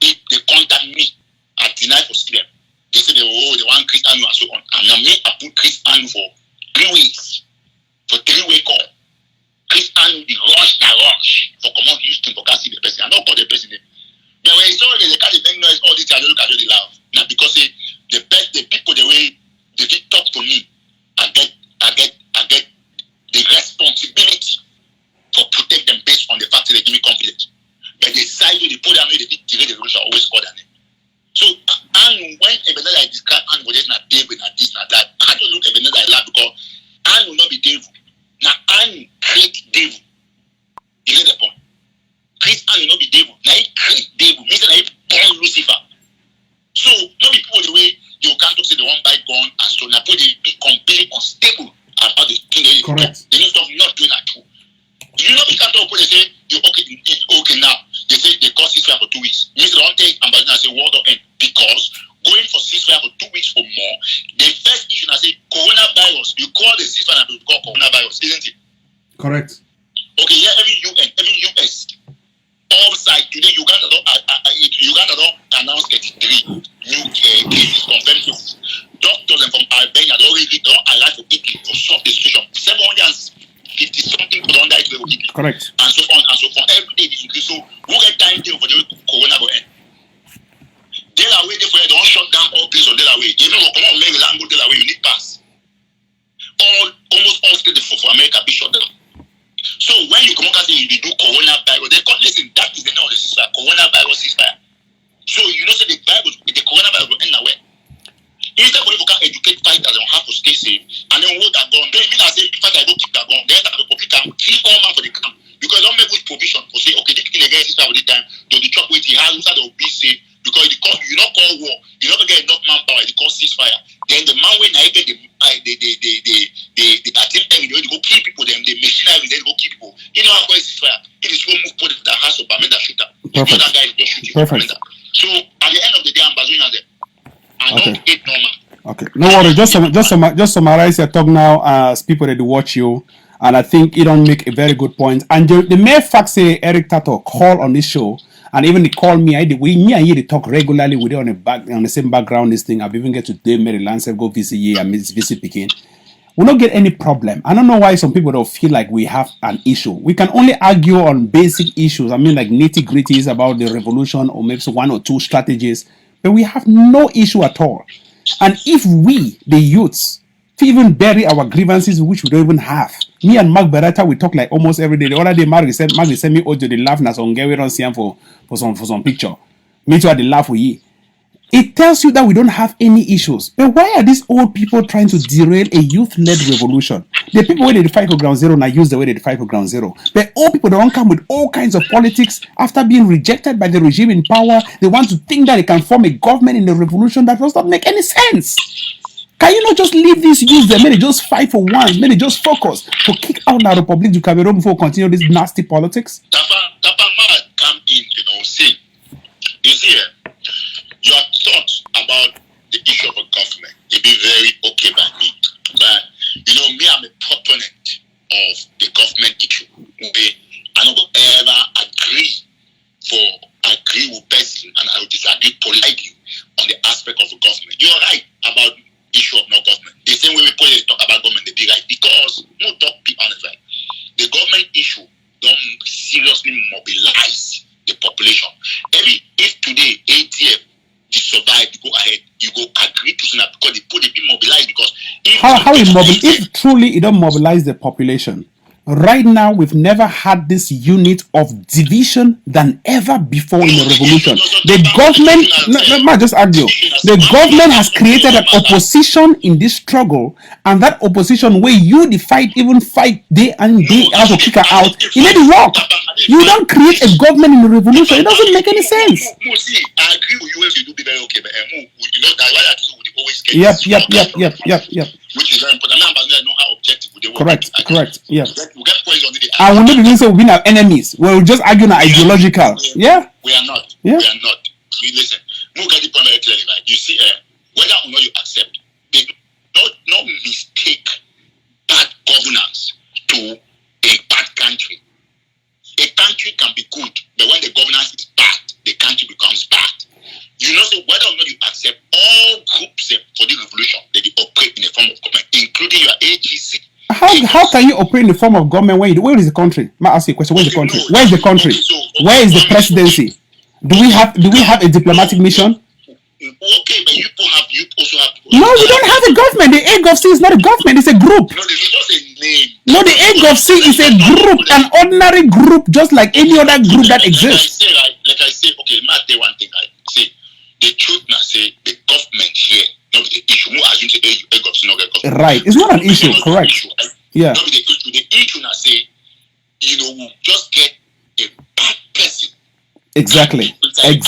Speaker 5: If they contact me, I deny for see them. They say they want Chris Anu and so on. And I put Chris Anu for 3 weeks. For 3-week call. Chris Anu the rush for common Houston for see the person. I don't call the person. But when it's already they can't make noise, all this I don't look at the laugh. Now because the people the way they did talk to me, I get the responsibility for protect them based on the fact that they give me confidence. But the side they put down they did delay the revolution always call their name. So Anu when Ebenezer I describe Anu was not David, not this, not that. I don't look Ebenezer I laugh because Anu will not be devil. Now Anu create devil. You get the point? Chris Anu will not be devil. Now he create devil. Means that he born Lucifer. So not be people the way you can't talk say the one by gun and so now people they be completely unstable about the thing they do. They don't stop not doing that too. You know we can't talk they say you okay now. They say they call ceasefire for 2 weeks. Means they don't take Ambazonia and say world will end because going for ceasefire for 2 weeks or more, the first issue I say coronavirus. You call the ceasefire and you call coronavirus, isn't it?
Speaker 1: Correct.
Speaker 5: Okay, yeah, every UN, every US, all side today Uganda don't announce 33 new cases confirmed cases. Doctors and from Albania don't arrive for Italy for solve the situation. 750 something people don't die today with Italy.
Speaker 1: Correct.
Speaker 5: And so on and so forth. Every day this increase. So who get time for the corona go end? Delaware, therefore, they don't shut down all places on Delaware. Even when come on Maryland, go Delaware, you need pass. Almost all states for America be shut down. So when you come out and say you do coronavirus, they call listen, that is the name of the ceasefire, coronavirus ceasefire. So you know say the coronavirus will end nowhere. Instead for you can educate fighters on how to stay safe and then hold that gun. Then mean I say if fighter go keep that gun, then the public can kill all man for the camp. Because they don't make good provision for say okay, this thing again ceasefire for this time, to the chop with the house that will be safe. Because you don't call war, you don't get enough manpower, you call ceasefire. Then the man when I get the attempt time, they go kill people, them the machinery, they go kill people. You know how to ceasefire. It is go move put the hands of Bamenda shooter.
Speaker 1: Perfect.
Speaker 5: That guy is just shooting.
Speaker 1: Perfect.
Speaker 5: So at the end of the day, Ambazonia there. I don't get normal.
Speaker 1: Okay. No worries. Just summarize your talk now as people that watch you. And I think you don't make a very good point. And the mere fact say Eric Tato call on this show. And even they call me, me and you talk regularly with it on the same background. This thing, I've even get to Dave Maryland, go visit you and visit Peking. We don't get any problem. I don't know why some people don't feel like we have an issue. We can only argue on basic issues. I mean, like nitty-gritties about the revolution or maybe 1 or 2 strategies, but we have no issue at all. And if we, the youths, even bury our grievances which we don't even have. Me and Mark Beretta, we talk like almost every day. The other day, Mark sent me audio, they laugh na some we don't see him for some picture. Me too, they laugh with you. It tells you that we don't have any issues. But why are these old people trying to derail a youth-led revolution? The people where they fight for ground zero now use the way they fight for ground zero. But old people don't come with all kinds of politics after being rejected by the regime in power. They want to think that they can form a government in the revolution. That does not make any sense. Can you not just leave these youths there? Maybe just fight for once. Maybe just focus to kick out the Republic du Cameroon before continue this nasty politics?
Speaker 5: Tapang might come in, see. You see, your thoughts about the issue of a government, it be very okay by me. But, me, I'm a proponent of the government issue. I don't ever agree with person, and I will disagree politely on the aspect of the government. You're right about issue of no government. The same way we talk about government, they be right. Because, no talk, be honest, right? The government issue don't seriously mobilize the population. If today ATF they survive, you go ahead, you go agree to that because they be mobilized because
Speaker 1: if truly it don't mobilize the population. Right now, we've never had this unit of division than ever before in the revolution. The government, just argue. The government has created an opposition in this struggle, and that opposition where you fight day and day out to kick her out, it made it work. You don't create a government in the revolution. It doesn't make any sense.
Speaker 5: I agree with you if you do be very okay, but that's why I would always get
Speaker 1: Yep.
Speaker 5: Which is very important. I know how objective they work.
Speaker 1: Correct. Yeah.
Speaker 5: We get points on the day.
Speaker 1: I will not even say we've been our enemies. We'll just argue on ideological.
Speaker 5: We are not. We are not. Listen, we get the point very clearly, right? You see, whether or not you accept, they not mistake bad governance to a bad country. A country can be good, but when the governance is bad, the country becomes bad. So whether or not you accept all groups for the revolution, they operate in a form of government, including your AGC.
Speaker 1: How can you operate in the form of government where is the country? May I ask you a question? Where is the country? Where is the country? Where is the presidency? Do we have a diplomatic mission?
Speaker 5: Okay, but you also have.
Speaker 1: No, we don't have a government. The AGOFC is not a government; it's a group.
Speaker 5: No, it's just a name.
Speaker 1: No, the AGOFC is a group, an ordinary group, just like any other group that exists.
Speaker 5: Like I say, okay, Matt, say one thing. I say the truth now. Say the government here, not the issue. More as you say, AGOFC not a government.
Speaker 1: Right, it's not an issue. Correct. Yeah.
Speaker 5: Not the issue. The issue now say, we just get a bad person.
Speaker 1: Exactly.
Speaker 5: We have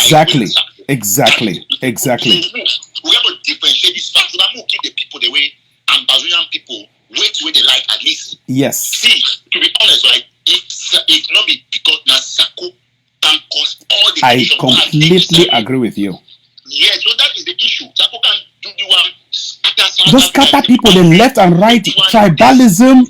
Speaker 5: to differentiate this fact. We have to keep the people the way Ambazonian people wait the way they like at least.
Speaker 1: Yes.
Speaker 5: See, to be honest, right? If not be because Nasako can cause all the
Speaker 1: I completely agree with you.
Speaker 5: Yeah, so that is the issue. Sako can do the one
Speaker 1: just scatter people then left and right, tribalism.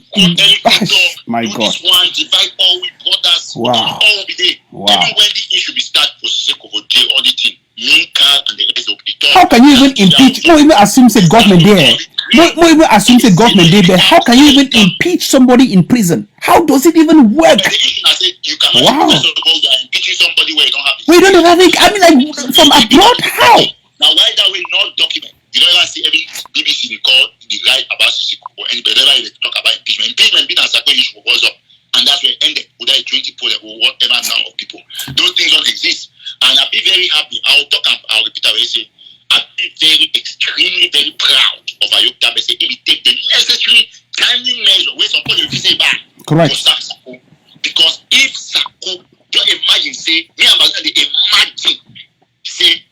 Speaker 1: My God.
Speaker 5: Divide all with brothers.
Speaker 1: Wow.
Speaker 5: All be there.
Speaker 1: Wow.
Speaker 5: Even when the issue be start for sake of a day auditing, Minka and the rest of the talk.
Speaker 1: How can you even impeach? No, even assume say government there. No, even assume say government there. But how can you even impeach somebody in prison? How does it even work?
Speaker 5: Wow. You are impeaching somebody where you don't have it.
Speaker 1: We don't have it. I mean, like from abroad, how?
Speaker 5: Now, why that we not document? You don't ever see every BBC call the right about Sisiku or anybody they talk about impeachment. Impeachment being a second issue was up, and that's where it ended. Whether it's 20 people or whatever number of people, those things don't exist. And I'll be very happy. I'll repeat what I say. I'll be extremely, very proud of Ayokta Bese if we take the necessary timely measure where somebody will say back.
Speaker 1: Correct.
Speaker 5: Sako. Because if Sako, don't imagine, say, me and Ambazonia, imagine, say,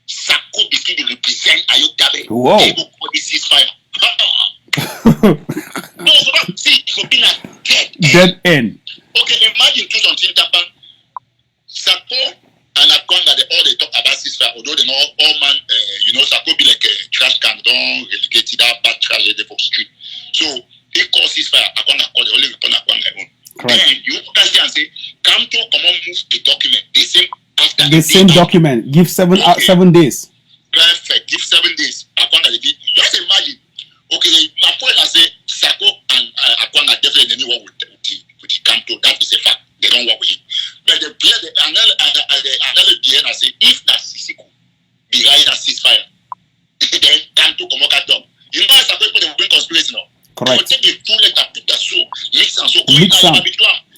Speaker 5: Sako begin to represent Ayokta.
Speaker 1: Whoa.
Speaker 5: They will call this ceasefire. No, see, it will be like
Speaker 1: dead end.
Speaker 5: Okay, imagine do something Tapang. Sako and Akonda, they talk about ceasefire, although they know all man, Sako be like a trash can, don't relegate that bad trash there for street. So they call ceasefire, Akonda call the only report Akonda own.
Speaker 1: Correct.
Speaker 5: Then you can see and say, come to come on, move the document.
Speaker 1: The same document. Give 7 days.
Speaker 5: Perfect. Give 7 days. Akonda, just imagine. Okay, my point is say Sako and Akonda definitely they work with the Kanto. That is a fact. They don't work with it. But the another DNA say if that Sisiku be right that ceasefire, then Kanto come out talk. You know, Sako people they will bring conspiracy now.
Speaker 1: Correct.
Speaker 5: They will take the 2 letter, put that so mix and so.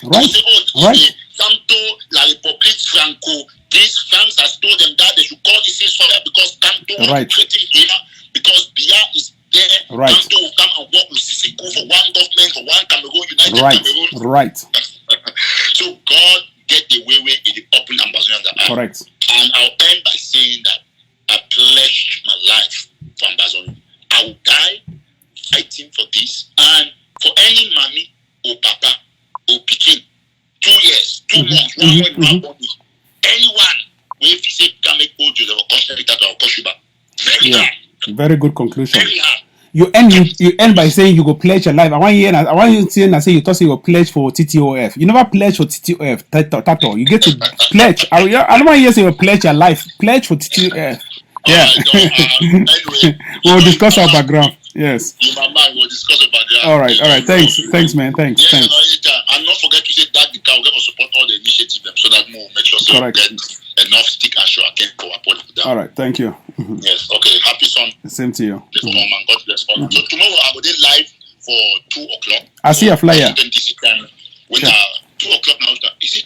Speaker 1: Right.
Speaker 5: Say,
Speaker 1: Right.
Speaker 5: Kanto la République Franco. These France has told them that they should call this ceasefire because Kanto is creating Bia because Bia is there.
Speaker 1: Right.
Speaker 5: Kanto will come and work with Sisiku for one government, for one Cameroon, United Cameroon.
Speaker 1: Right.
Speaker 5: So God get the way in the open Ambazonian.
Speaker 1: Correct.
Speaker 5: And I'll end by saying that I pledged my life for Ambazonia. I will die 2 months, 1 month, 1 month. Anyone who if you say can make old Joseph or Kosherita or Koshiba. Very hard.
Speaker 1: Very good conclusion.
Speaker 5: Very hard.
Speaker 1: You end by saying you go pledge your life. I want you to say you thought you go pledge for TTOF. You never pledge for TTOF. Tato. You get to pledge. I don't want you to say you pledge your life. Pledge for TTOF. Yeah.
Speaker 5: Anyway,
Speaker 1: We'll discuss our background. Yes.
Speaker 5: In my mind, we'll discuss our background.
Speaker 1: All right. Thanks, man. Thanks.
Speaker 5: Yeah, anytime. And not forget to say that the car will support all the initiatives them so that more make sure so
Speaker 1: correct.
Speaker 5: Get enough stick and show again for upload them.
Speaker 1: All right. Thank you.
Speaker 5: Yes. Okay. Happy Sunday.
Speaker 1: Same to you.
Speaker 5: God bless. So tomorrow I will be live for 2:00.
Speaker 1: I see a flyer.
Speaker 5: With 2:00 now.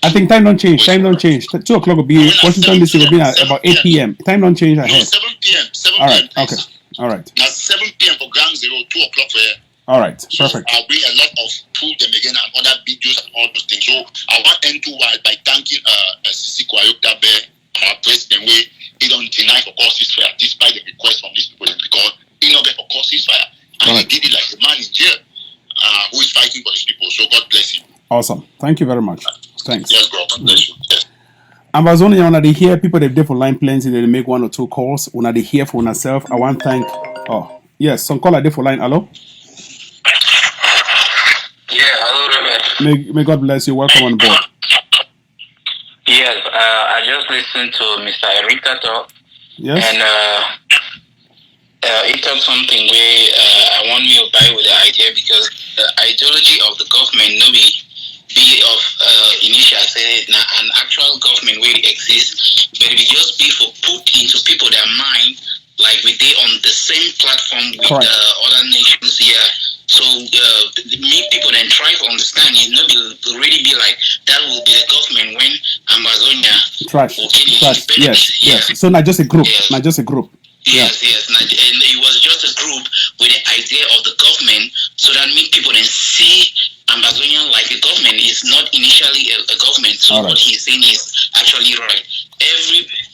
Speaker 1: I think time don't change. 2:00 will be Washington DC will be at about 8 p.m. Time don't change ahead.
Speaker 5: No, 7 p.m. 7
Speaker 1: All right.
Speaker 5: p.m.
Speaker 1: Okay. All right.
Speaker 5: Now 7 p.m. for Ground Zero, 2:00 for here.
Speaker 1: All right.
Speaker 5: So
Speaker 1: Perfect.
Speaker 5: I'll bring a lot of proof them again and other videos and all those things. So I want to end by thanking Sisi Kwayoktabe, our president, where he don't deny for cause ceasefire despite the request from these people because he not get for cause ceasefire. And he did it like a man in jail who is fighting for his people. So God bless him.
Speaker 1: Awesome. Thank you very much. Thanks.
Speaker 5: Yes, bro. God bless you. Yes.
Speaker 1: Ambazonia, when they hear people they did for line plenty, they make 1 or 2 calls. When they hear for myself, I want to thank. Oh, yes, some caller did for line. Hello?
Speaker 6: Yeah, hello, Reverend.
Speaker 1: May God bless you. Welcome on board.
Speaker 6: Yes, I just listened to Mr. Erika talk.
Speaker 1: Yes.
Speaker 6: And he talked something where I want me to buy with the idea because the ideology of the government no be of initial say an actual government where it exists, but it just be for put into people their mind like we they on the same platform with other nations here. So make people then try to understand it not be really be like that will be the government when Ambazonia will get independence.
Speaker 1: Yes. So not just a group. Yes. Not just a group.
Speaker 6: Yes. And it was just a group with the idea of the government, so that make people then see Ambazonia like a government is not initially a government. So what he's saying is actually right.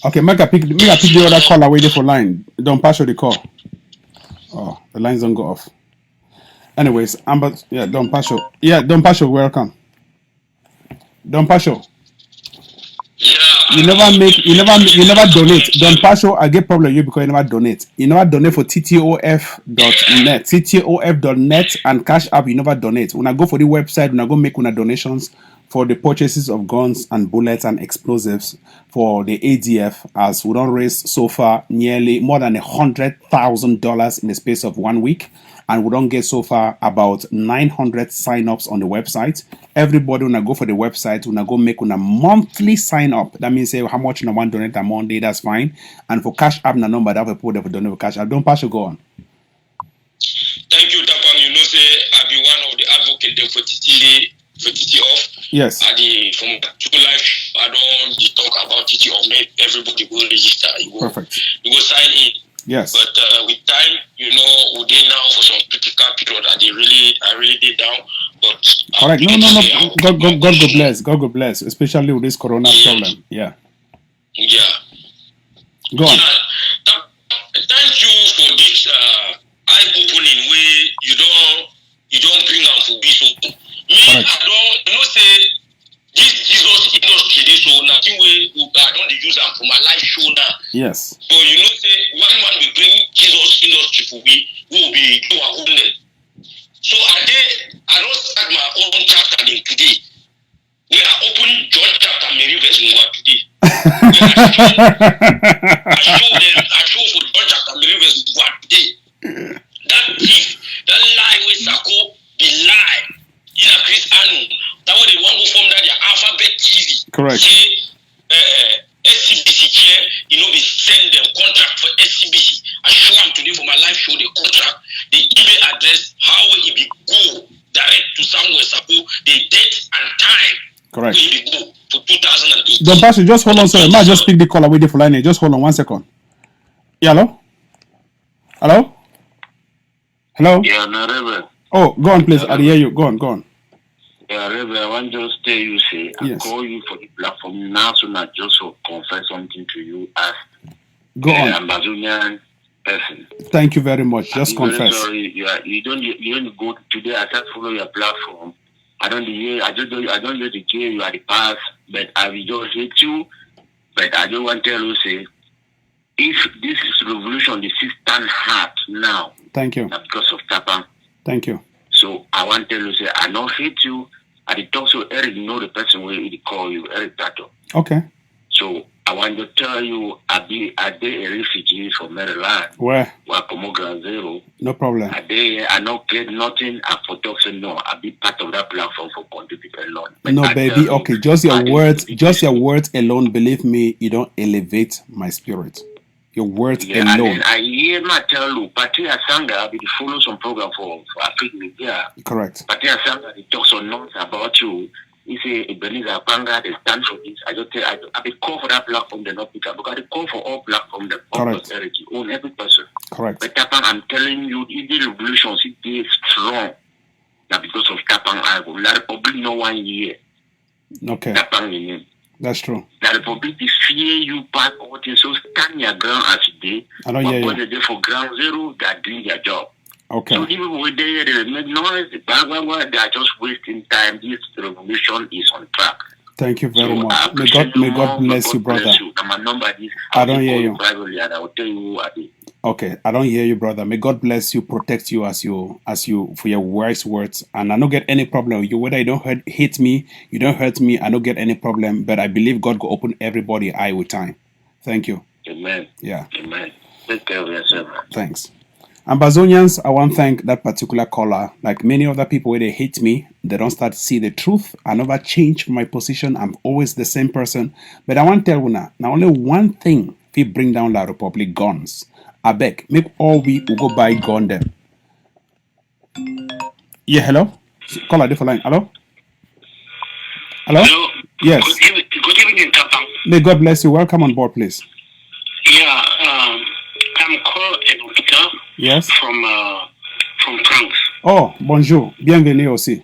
Speaker 1: Okay, make I pick the other call away there for line. Don't pass you the call. Oh, the lines don't go off. Anyways, don't pass you. Yeah, don't pass you. Welcome. Don't pass you. You never donate. Don't pass you. I get problem with you because you never donate. You never donate for TTOF.net. TTOF.net and Cash App, you never donate. When I go for the website, when I go make una donations for the purchases of guns and bullets and explosives for the ADF, as we don't raise so far nearly more than $100,000 in the space of 1 week. And we don't get so far about 900 sign-ups on the website. Everybody when I go for the website, when I go make a monthly sign-up, that means say how much you want to donate a Monday, that's fine. And for Cash App, the number that we put there for donate for Cash App. Don't pass you, go on.
Speaker 6: Thank you, Tapang. You know, say I be one of the advocates for TTOF.
Speaker 1: Yes.
Speaker 6: From life, I don't talk about TTOF. Everybody will register.
Speaker 1: Perfect.
Speaker 6: You go sign in.
Speaker 1: Yes.
Speaker 6: But with time, you know, we did now for some critical period that I really did down. But
Speaker 1: correct. No. God God bless. Especially with this corona problem. Yeah.
Speaker 6: Yeah.
Speaker 1: Go on.
Speaker 6: Thank you for this eye-opening where you don't bring out for this. Me, I don't say this Jesus industry so nothing way I don't use them for my life show now.
Speaker 1: Yes.
Speaker 6: So you know say one man will bring Jesus industry for me who will be to our own. So I don't start my own chapter today. We are open John chapter Mary verse 1 today. I show for John chapter Mary verse 1 today. That thief, that lie with Sako, the lie in a Christian. That way they want to form that their alphabet TV.
Speaker 1: Correct.
Speaker 6: Say, SCBC here, you know, we send them contract for SCBC. I show them today for my live show the contract, the email address, how will it be go direct to somewhere, Sako, the date and time.
Speaker 1: Correct.
Speaker 6: Will it go for 2008.
Speaker 1: Don't pass you. Just hold on, sorry. I might just pick the call away there for line. Just hold on 1 second. Yeah, hello?
Speaker 7: Yeah, no, Reverend.
Speaker 1: Oh, go on, please. I hear you. Go on.
Speaker 7: Yeah, Reverend, I want to just tell you, say, I call you for the platform now, so not just to confess something to you as an Ambazonian person.
Speaker 1: Thank you very much. Just confess.
Speaker 7: Sorry, you don't go today. I can't follow your platform. I don't use the care you are the past, but I will just hate you. But I don't want to tell you, say, if this is revolution, the system hard now.
Speaker 1: Thank you.
Speaker 7: Because of Tapang.
Speaker 1: Thank you.
Speaker 7: So I want to tell you, say, I don't hate you. I talk to Eric, you know the person where he call you, Eric Tato.
Speaker 1: Okay.
Speaker 7: So I want to tell you, I be a refugee from Maryland.
Speaker 1: Where?
Speaker 7: Zero.
Speaker 1: No problem.
Speaker 7: I not get nothing. I for talk say no. I be part of that platform for contribute alone.
Speaker 1: No, baby. Okay, just your words alone. Believe me, you don't elevate my spirit. Your words alone.
Speaker 7: And then I hear my tell you, Partagez Sanga be follow some program for African media.
Speaker 1: Correct.
Speaker 7: Partagez Sanga they talk so nonsense about you. He say Ebenezer Panga they stand for this. I be call for that platform they not pick up because they call for all platform the prosperity on every person.
Speaker 1: Correct.
Speaker 7: But Tapang, I'm telling you, the revolution it is strong. Now because of Tapang, I will let Republic no 1 year.
Speaker 1: Okay.
Speaker 7: Tapang in him.
Speaker 1: That's true.
Speaker 7: The Republic is fear you back all things. So stand your ground as today.
Speaker 1: I don't hear you.
Speaker 7: But they're for ground zero, they are doing their job.
Speaker 1: Okay.
Speaker 7: So even when they make noise, they are just wasting time. This revolution is on track.
Speaker 1: Thank you very much. May God bless you, brother.
Speaker 7: My number is
Speaker 1: I don't hear you.
Speaker 7: Privately, and I will tell you who are they.
Speaker 1: Okay, I don't hear you, brother. May God bless you, protect you as you for your wise words. And I don't get any problem with you. Whether you don't hate me, you don't hurt me, I don't get any problem. But I believe God will open everybody eye with time. Thank you.
Speaker 7: Amen.
Speaker 1: Yeah.
Speaker 7: Amen. Take care of yourself.
Speaker 1: Thanks. Ambazonians, I want to thank that particular caller. Like many other people where they hate me, they don't start to see the truth. I never change my position. I'm always the same person. But I want to tell you now only one thing if we bring down La Republic guns. I beg, make all we go buy gun them. Yeah, hello? Caller, different line. Hello? Hello?
Speaker 8: Hello?
Speaker 1: Yes.
Speaker 8: Good evening, Tapang.
Speaker 1: May God bless you. Welcome on board, please.
Speaker 8: Yeah, I'm called Peter.
Speaker 1: Yes.
Speaker 8: From France.
Speaker 1: Oh, bonjour. Bienvenue aussi.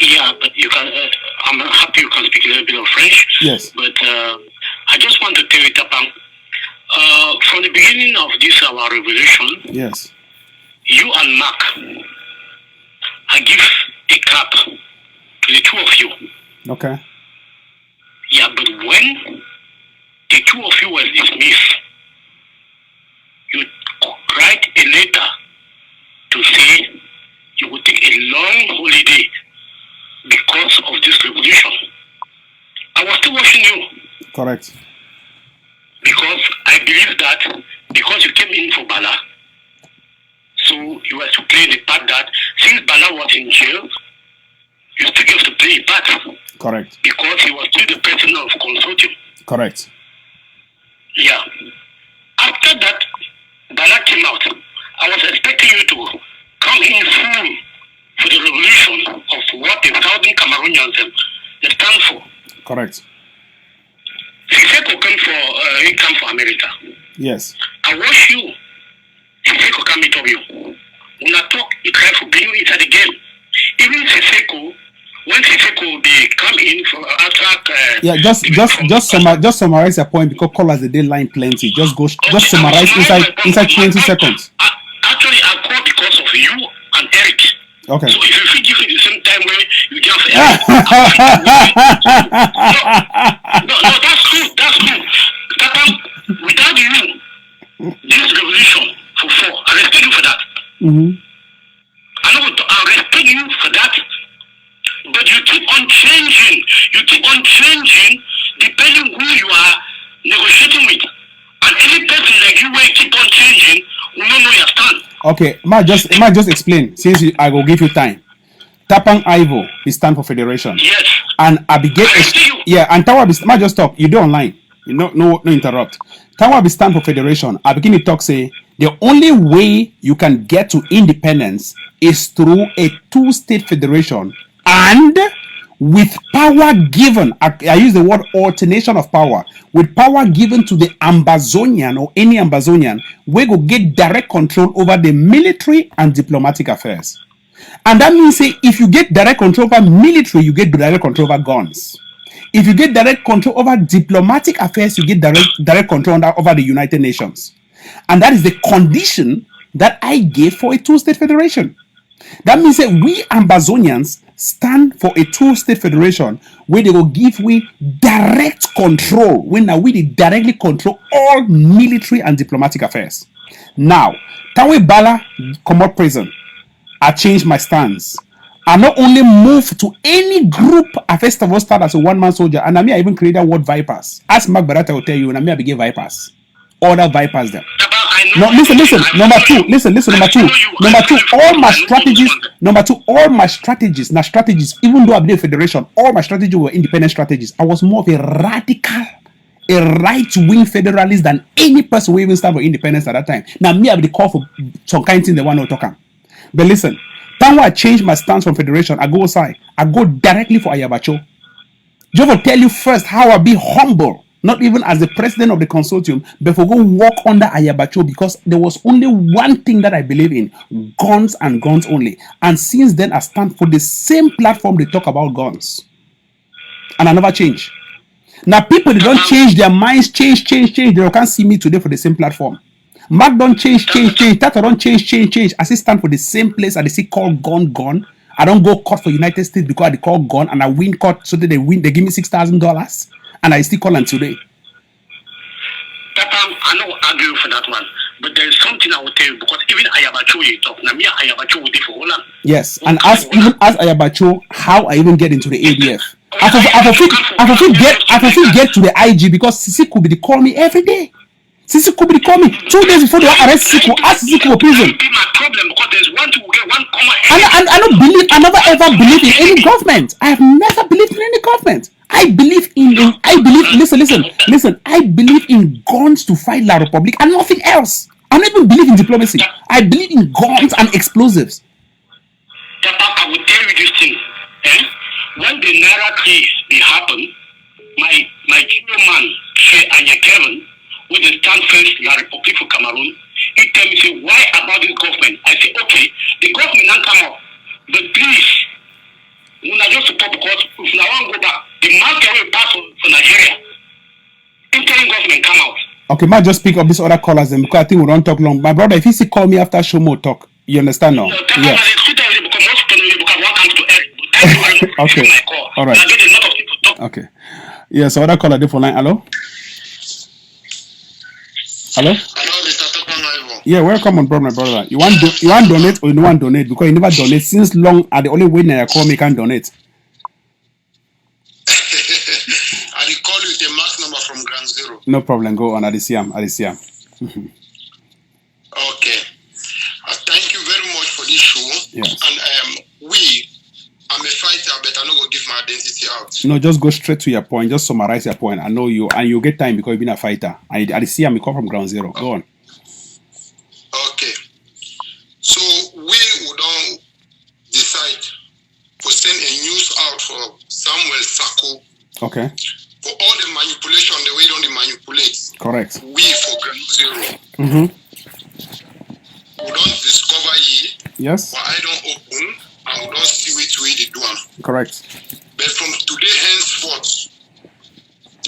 Speaker 8: Yeah, but you can. I'm happy you can speak a little bit of French.
Speaker 1: Yes.
Speaker 8: But I just want to tell you, Tapang, from the beginning of this our revolution.
Speaker 1: Yes.
Speaker 8: You and Mark, I give a clap to the two of you.
Speaker 1: Okay.
Speaker 8: Yeah, but when the two of you were dismissed, you write a letter to say you would take a long holiday because of this revolution. I was still watching you.
Speaker 1: Correct.
Speaker 8: Because I believe that because you came in for Bala, so you were to play the part that since Bala was in jail, you still have to play a part.
Speaker 1: Correct.
Speaker 8: Because he was still the president of consortium.
Speaker 1: Correct.
Speaker 8: Yeah. After that, Bala came out. I was expecting you to come in full for the revolution of what the Southern Cameroonians stand for.
Speaker 1: Correct.
Speaker 8: Siseko came for America.
Speaker 1: Yes.
Speaker 8: I watch you. Siseko come meet of you. When I talk, you try to bring it at the game. Even Siseko, when Siseko they come in for attack.
Speaker 1: Yeah, just summarize your point because callers the line plenty. Just summarize inside 20 seconds.
Speaker 8: Actually, I called because of you and Eric.
Speaker 1: Okay.
Speaker 8: So if you feel give it the same time where you give no, that's true. Tapang, without you, this revolution for 4, I respect you for that.
Speaker 1: Mm-hmm.
Speaker 8: I respect you for that. But you keep on changing depending who you are negotiating with. And any person like you will keep on changing will not know your stand.
Speaker 1: Okay, might just explain since I will give you time. Tapang Ivo, he stand for Federation.
Speaker 8: Yes.
Speaker 1: And Abigail, yeah, and Tawa might just stop. You do online. You no interrupt. Tawa stand for Federation. I begin to talk say the only way you can get to independence is through a 2-state federation and with power given. I use the word alternation of power. With power given to the Ambazonian or any Ambazonian, we go get direct control over the military and diplomatic affairs. And that means say if you get direct control over military, you get direct control over guns. If you get direct control over diplomatic affairs, you get direct control over the United Nations. And that is the condition that I gave for a 2-state federation. That means that we Ambazonians stand for a two-state federation where they will give we direct control, when now we directly control all military and diplomatic affairs. Now, Tawe Bala come out prison, I changed my stance. I not only move to any group, I first of all start as a one-man soldier, and I even created word vipers. As Mark Barata will tell you, and I begin vipers. Other vipers there. No, listen. Number two, all my strategies, even though I believe federation, all my strategies were independent strategies. I was more of a radical, a right-wing federalist than any person who even stand for independence at that time. Now, me, I be the call for some kind of thing they want to talk about. But listen, time when I change my stance from federation, I go aside. I go directly for Ayabacho. Just to tell you first how I be humble. Not even as the president of the consortium, but for go walk under Ayabacho, because there was only one thing that I believe in: guns and guns only. And since then, I stand for the same platform they talk about guns. And I never change. Now, people, they don't change their minds, change. They can't see me today for the same platform. Mark don't change. Tata don't change. I still stand for the same place. I still call gun. I don't go court for United States because I call gun, and I win court so that they give me $6,000. And I still call them today.
Speaker 8: Tapang, I don't argue for that one. But there's something I will tell you, because even Ayabacho you talk. Now me Ayabacho will do for Holland.
Speaker 1: Yes, and ask Ayabacho how I even get into the ADF. I get to the IG because Sisi could be call me every day. Sisi could be call me 2 days before they arrest Sisi. Ask Sisi for prison.
Speaker 8: That be my problem, because there's one to get one common.
Speaker 1: I never ever believed in any government. I have never believed in any government. I believe in guns to fight La Republic and nothing else. I don't even believe in diplomacy. I believe in guns and explosives.
Speaker 8: I will tell you this thing. When the Naira case happen, my chairman, Kevin, with the stand first La Republic for Cameroon, he tell me, say, why about this government? I say, okay, the government not come up, but please, we not just support, because if I want to go back, the market will pass for Nigeria. Interim government come out.
Speaker 1: Okay, might just pick up this other callers then, because I think we don't talk long. My brother, if you see call me after Shomo talk, you understand now? Yeah. Okay. All right. Okay. Yeah, so other caller for line. Hello? Hello? Yeah, welcome on board, my brother. You want donate or you don't want donate? Because you never donate since long. Are the only way that I call me can donate.
Speaker 5: I call you the max number from Ground Zero.
Speaker 1: No problem. Go on. Adisiam.
Speaker 5: Okay. Thank you very much for this show.
Speaker 1: Yes.
Speaker 5: And I'm a fighter, but I'm not going to give my identity out.
Speaker 1: No, just go straight to your point. Just summarize your point. I know you, and you'll get time because you've been a fighter. Adisiam, you come from Ground Zero. Go on.
Speaker 5: Okay. So we don't decide to send a news out for Samuel Sako.
Speaker 1: Okay.
Speaker 5: For all the manipulation, the way they manipulate.
Speaker 1: Correct.
Speaker 5: We for Ground Zero.
Speaker 1: Mm-hmm.
Speaker 5: We don't discover ye.
Speaker 1: Yes.
Speaker 5: But I don't open, and we don't see which way they do it.
Speaker 1: Correct.
Speaker 5: But from today henceforth,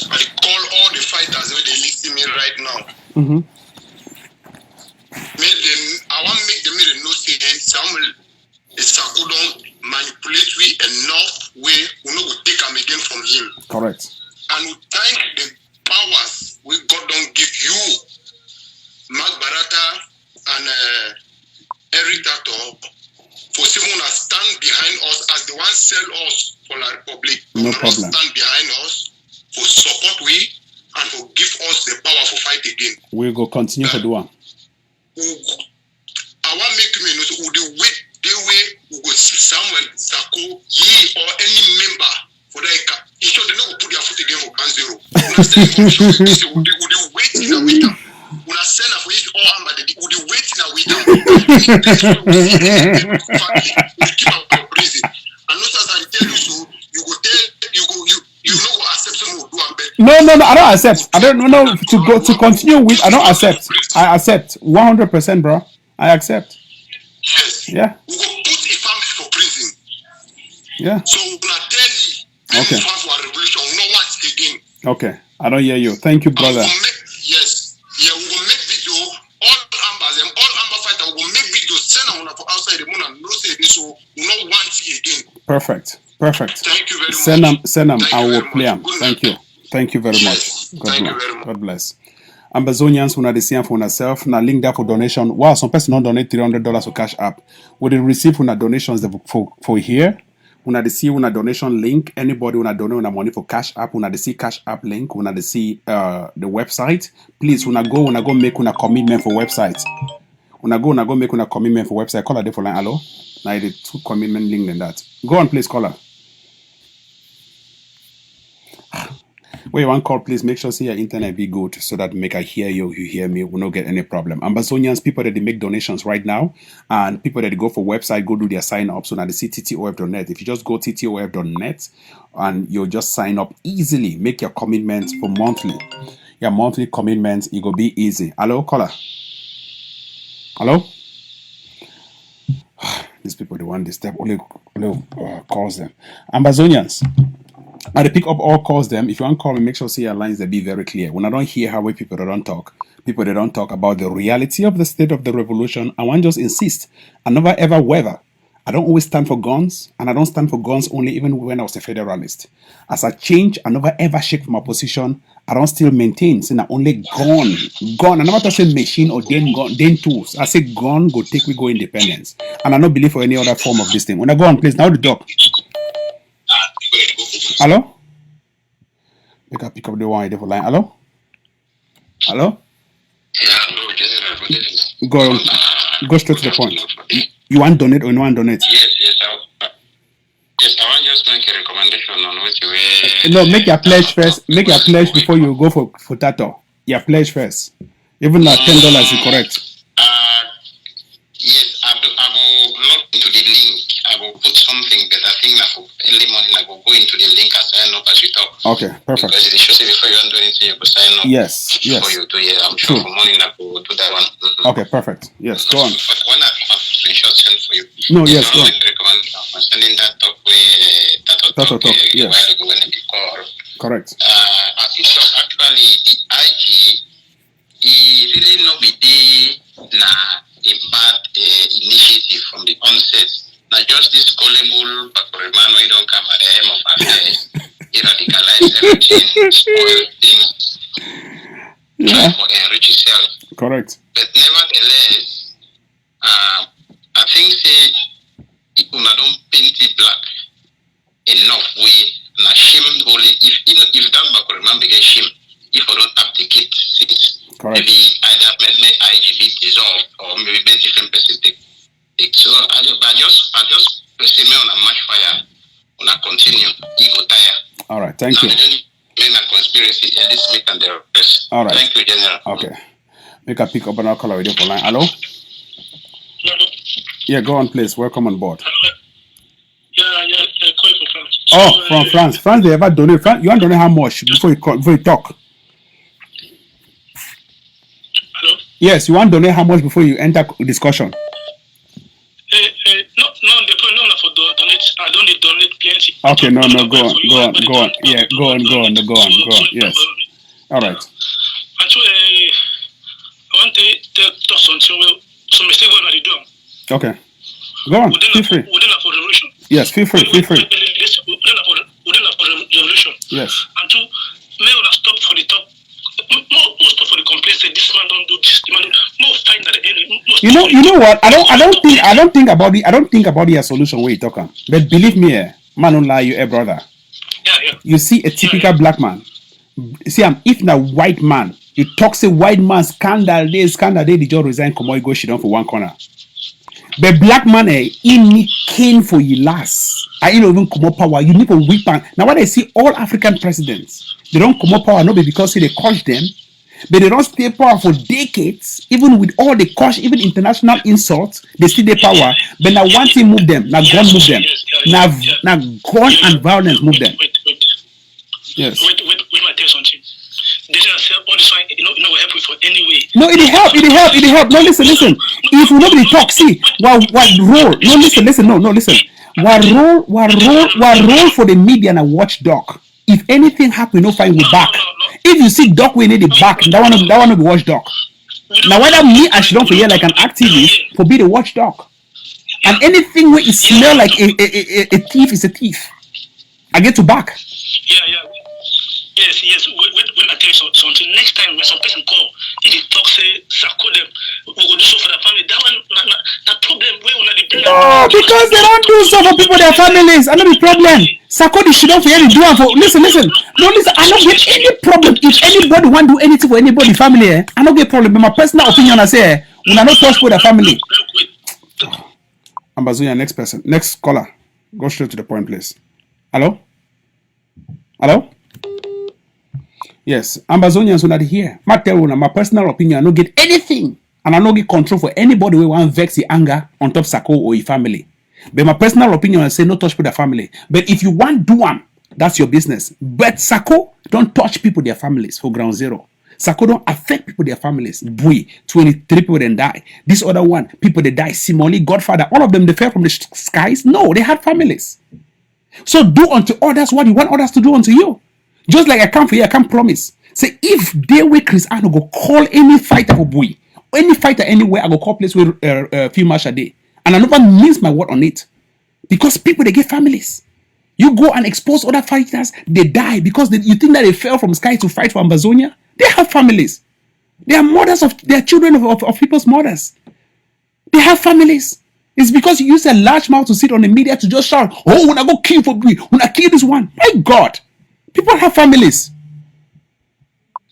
Speaker 5: I call all the fighters where they listen me right now.
Speaker 1: Mm-hmm.
Speaker 5: I want to make them know say Samuel Sako don't manipulate we enough way we not go take them again from him.
Speaker 1: Correct.
Speaker 5: And we thank the powers we God don't give you, Mark Barata and Eric Tato, for someone to stand behind us as the one sell us for La Republic.
Speaker 1: No problem.
Speaker 5: Stand behind us for support we and for give us the power for fight again.
Speaker 1: We'll go continue to do one.
Speaker 5: I want to make you know so the way we go see Samuel Sako ye or any member for that issue they not put their foot again for Ground Zero. Would you wait in a winter? When I send for it all Amba, would you wait in a winter? Keep our prison. And not as I tell you so, you not go accept some of
Speaker 1: No, I don't accept. I don't know to continue with. I don't accept. I accept 100%, bro. I accept.
Speaker 5: Yes.
Speaker 1: Yeah.
Speaker 5: We will put a family for prison.
Speaker 1: Yeah.
Speaker 5: So we will tell you.
Speaker 1: Okay.
Speaker 5: For a revolution, we don't want it again.
Speaker 1: Okay. I don't hear you. Thank you, brother.
Speaker 5: Yes. Yeah, we will make video. All Amba fighters will make video. Send them for outside the moon and no say this
Speaker 1: Perfect. Perfect.
Speaker 5: Thank you very
Speaker 1: Send
Speaker 5: much.
Speaker 1: them.
Speaker 5: Thank
Speaker 1: I
Speaker 5: you
Speaker 1: will
Speaker 5: very
Speaker 1: play
Speaker 5: much.
Speaker 1: them.
Speaker 5: Good
Speaker 1: Thank
Speaker 5: night.
Speaker 1: you. Thank you very
Speaker 5: Yes.
Speaker 1: much. God
Speaker 5: Thank you
Speaker 1: bless.
Speaker 5: very much.
Speaker 1: God bless. Ambazonians, una the same for yourself. Now link that for donation. Wow, some person don't donate $300 for Cash App. We they receive una donations for here. Una the see una donation link. Anybody una donate una money for Cash App. Una the see Cash App link. Una the see the website. Please una go make una commitment for website. Una go make una commitment for website. Call her for line. Hello. Now the two commitment link than that. Go on, please call her. Where you want call, please make sure see your internet be good so that make I hear you hear me, we don't get any problem. Ambazonians, people that they make donations right now, and people that they go for website, go do their sign up. So now they see ttof.net. If you just go ttof.net and you just sign up easily, make your commitments for monthly. Your monthly commitments, it will be easy. Hello, caller. Hello? These people, they want this step, only calls them. Ambazonians. I pick up all calls them. If you want to call me, make sure see your lines that be very clear. When I don't hear how people that don't talk, people that don't talk about the reality of the state of the revolution, I want to just insist. I never ever waver. I don't always stand for guns, and I don't stand for guns only even when I was a federalist. As I change, I never ever shake from my position. I don't still maintain, saying I only gun. I never say machine or then tools. I say gun go take we go independence. And I don't believe for any other form of this thing. When I go on, please, now the dog. Hello? You can pick up the one for line. Hello? Hello? Go straight to the point. You want donate or you want donate?
Speaker 6: Yes. I want just make a recommendation on which way.
Speaker 1: No, make your pledge first. Make your pledge before you go for tato. Your pledge first. Even at $10 is correct.
Speaker 6: Yes, I will log into the link. I will put something, but I think that for early morning I will go into the link and sign up as you talk.
Speaker 1: Okay, perfect.
Speaker 6: Because it shows before you do anything, you will sign up.
Speaker 1: Yes.
Speaker 6: Before you do it, I'm sure
Speaker 1: True.
Speaker 6: for morning I will do that one.
Speaker 1: Okay, perfect. Yes, go on.
Speaker 6: But one I have screenshot sent for you.
Speaker 1: No, yes, go on.
Speaker 6: I'm sending that talk with
Speaker 1: Tato talk, yes.
Speaker 6: while ago when they call.
Speaker 1: Correct.
Speaker 6: I think so actually the IG is really not be a bad initiative from the onset. Now just this gullible man we don't come at the end of affairs, radicalize everything, spoil things, try to enrich yourself.
Speaker 1: Correct.
Speaker 6: But nevertheless, I think say una don't paint it black enough way na shame only if that Bakurman begin shame if I don't abdicate it.
Speaker 1: Correct.
Speaker 6: Maybe either make IGB dissolved or maybe make different person take. So I just say me on a match fire on a continue. Ego tire.
Speaker 1: All right, thank you.
Speaker 6: Men a conspiracy and this week and the rest.
Speaker 1: All right.
Speaker 6: Thank you, General.
Speaker 1: Okay. Make a pick up another caller with you for line. Hello? Yeah, go on, please. Welcome on board.
Speaker 8: Calling from France.
Speaker 1: Oh, from France. France, they ever donate. You want to donate how much before you talk?
Speaker 8: Hello?
Speaker 1: Yes, you want to donate how much before you enter discussion?
Speaker 8: No, for donate. I don't need donate plenty.
Speaker 1: Okay, no, go on. Yeah, go on. Yes. All right.
Speaker 8: Actually, I want to talk some mistake what I done.
Speaker 1: Okay. Go on. Feel free.
Speaker 8: Within a revolution.
Speaker 1: Yes, feel free.
Speaker 8: Within a revolution.
Speaker 1: Yes.
Speaker 8: And two, may not stop for the top. More stop for the complaints. Say this man don't do this. More find at the end.
Speaker 1: You know what? I don't think about the solution where you talk on. But believe me, man don't lie you, brother.
Speaker 8: Yeah.
Speaker 1: You see a typical black man. See, if na white man, you talk say white man scandal day, the job resign, come on, go shit down for one corner. But black man, he need cane for you last. I don't even come up power. You need a weak man. Now, when I see all African presidents, they don't come up power, not because they crush them, but they don't stay power for decades. Even with all the crush, even international insults, they still their power. But now one thing move them. Now gun move them. Now gun and violence move them.
Speaker 8: Wait.
Speaker 1: Yes.
Speaker 8: Wait, my tell something. They just say all this one, will help you for any way.
Speaker 1: No, it help. No, listen. If nobody talk, see, what role? No, listen. Listen. What role for the media and a watchdog? If anything happen, no find we back. If you see dog, we need the back. That one will be watchdog. Now, whether me I should don't feel like an activist for be the watchdog. And anything where it smell like a thief is a thief. I get to back.
Speaker 8: Yeah. Yes. When I tell you something, next time when some person call, if they talk, say, Sako them, we go do so for the family. That one, that problem, where we not the
Speaker 1: No, because they don't do so for people, their families. I know the problem. Sako the shit off for any do for. Listen. No, listen. I don't get any problem. If anybody want to do anything for anybody family, I don't get problem. But my personal opinion, I say, we are not touch for their family. Ambazonia, next person, next caller. Go straight to the point, please. Hello? Yes, Ambazonians will not hear. My personal opinion, I don't get anything. And I don't get control for anybody who want vex the anger on top Sako or your family. But my personal opinion, I say no touch with their family. But if you want do one, that's your business. But Sako don't touch people, their families for ground zero. Sako don't affect people, their families. Boy, 23 people then die. This other one, people they die. Simoli, Godfather, all of them, they fell from the skies. No, they had families. So do unto others what you want others to do unto you. Just like I come for you, I can't promise. Say if they were Chris, I go call any fighter for boy, any fighter anywhere, I go call place with few match a day, and I never mince my word on it, because people they get families. You go and expose other fighters, they die because you think that they fell from sky to fight for Ambazonia. They have families. They are mothers of their children of people's mothers. They have families. It's because you use a large mouth to sit on the media to just shout, "Oh, when I go kill for me, when I kill this one." My God. People have families.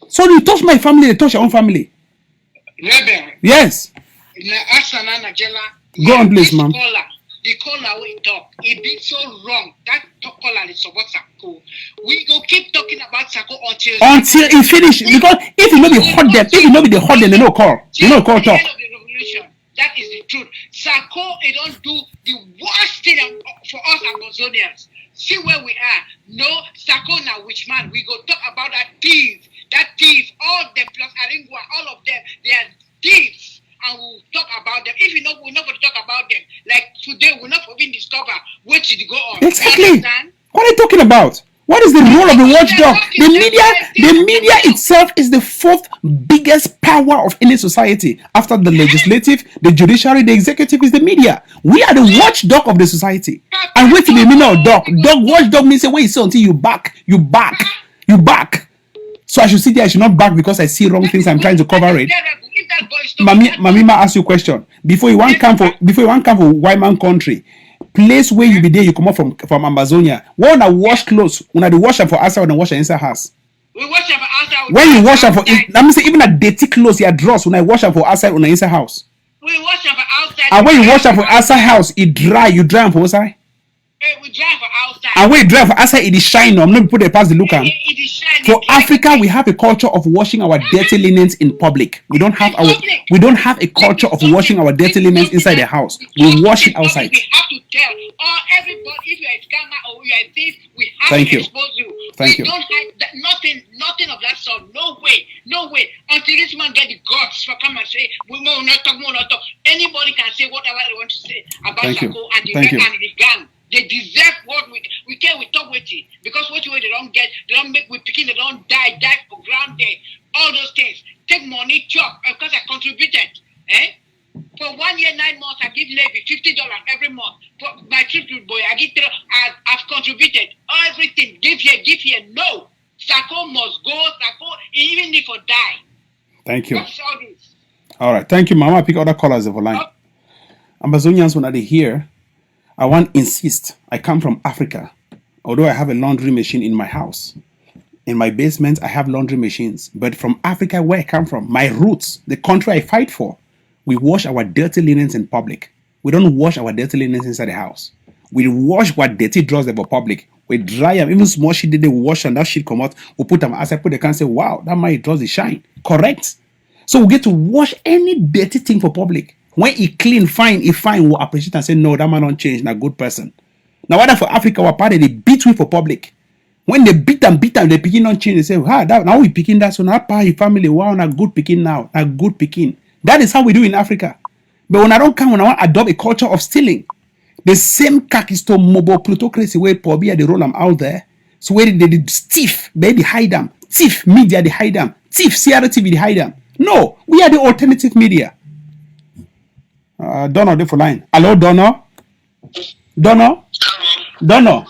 Speaker 1: So you touch my family, they touch your own family.
Speaker 9: Rebel.
Speaker 1: Yes. Go on, please, ma'am.
Speaker 9: The caller we talk, it be so wrong. That caller is about Sako. We go keep talking about Sako until
Speaker 1: it finish. Because if you know the hot them, they no call. They no call talk.
Speaker 9: That is the truth. Sako, it don't do the worst thing for us Ambazonians. See where we are. No, Sako now, which man? We go talk about that thief. All them plus Aringua, all of them, they are thieves. And we'll talk about them. If you know, we're not going to talk about them. Like today, we're not even discover what did go on.
Speaker 1: Exactly. What are you talking about? What is the role of the watchdog? The media itself is the fourth biggest power of any society. After the legislative, the judiciary, the executive is the media. We are the watchdog of the society. And wait till the meaning of dog. Watchdog means when you say until you back. So I should sit there, I should not back because I see wrong things, I'm trying to cover it. Mamima ask you a question. Before you want come for white man country, place where you be there, you come up from Ambazonia. When I wash clothes, when I do wash them for outside, when I wash them inside house.
Speaker 9: We wash them for outside.
Speaker 1: When you wash them for, let me say even a dirty clothes, your drawers, when I wash them for outside, when I inside house.
Speaker 9: We wash them for outside.
Speaker 1: And when you wash them for outside house, it dry. You dry them for outside.
Speaker 9: We dry for outside.
Speaker 1: And when you dry for outside, it is shine. I'm not put it past the look. For Africa, we have a culture of washing our dirty linens in public. We don't have a culture of washing our dirty linens inside the house. We wash it outside.
Speaker 9: We have to tell everybody if you're a scammer or you're a thief, we have
Speaker 1: Thank
Speaker 9: to
Speaker 1: you.
Speaker 9: expose you.
Speaker 1: Thank
Speaker 9: we
Speaker 1: you.
Speaker 9: Don't hide nothing of that sort. No way. Until this man get the guts for come and say we will not talk. Anybody can say whatever they want to say about
Speaker 1: Thank you.
Speaker 9: Sako and the
Speaker 1: Thank you.
Speaker 9: and the gang. They deserve what we can. We talk with it because what way they don't get, they don't make we picking, they don't die for grounded. All those things. Take money, chop because I contributed. For 1 year, 9 months, I give Levy $50 every month. For my trip to boy, I've contributed everything. Give here. No, Sako must go. Sako, even if I die.
Speaker 1: Thank you.
Speaker 9: What's all this?
Speaker 1: All right, thank you, Mama. Pick other callers of a line. Ambazonians, when they hear, I want to insist. I come from Africa. Although I have a laundry machine in my house, in my basement, I have laundry machines. But from Africa, where I come from, my roots, the country I fight for, we wash our dirty linens in public. We don't wash our dirty linens inside the house. We wash what dirty drawers for public. We dry them, even small shit they wash and that shit come out. We put them outside, put the can say, wow, that my drawers is shine. Correct. So we get to wash any dirty thing for public. When he clean, fine, we'll appreciate and say, no, that man don't change, not a good person. Now, whether for Africa or party, they beat we for public. When they beat them, they picking on change. They say, now we picking that, so now party family, wow, not good picking now, not good picking. That is how we do in Africa. But when I want to adopt a culture of stealing, the same kakisto mobile plutocracy where probably they roll them out there. So where they thief, they hide them. Thief media, they hide them. Thief CRTV, they hide them. No, we are the alternative media. Donor, dey for line. Hello, Donor. Donor. Donor.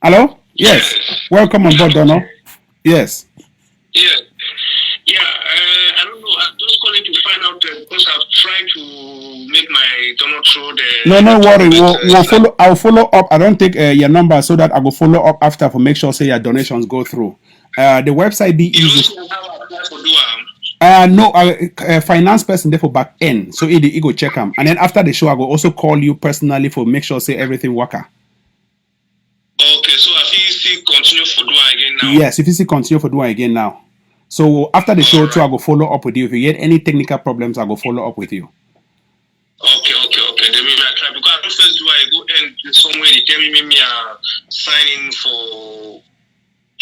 Speaker 1: Hello. Yes. Welcome on board, Donor. Yes.
Speaker 8: Yeah. I don't know. I'm just calling to find out because I've tried to make my donor through the.
Speaker 1: No worry. We'll follow. I'll follow up. I don't take your number so that I will follow up after for make sure say your donations go through. The website be easy. No, finance person there for back end, so he go check them, and then after the show, I will also call you personally for make sure say everything work.
Speaker 8: Okay, so if you still continue for doing again now.
Speaker 1: Yes, if you still continue for doing again now. So after the show too, I will follow up with you. If you get any technical problems, I will follow up with you.
Speaker 8: Okay. Then maybe I try because I first do I go and somewhere they tell me maybe signing for.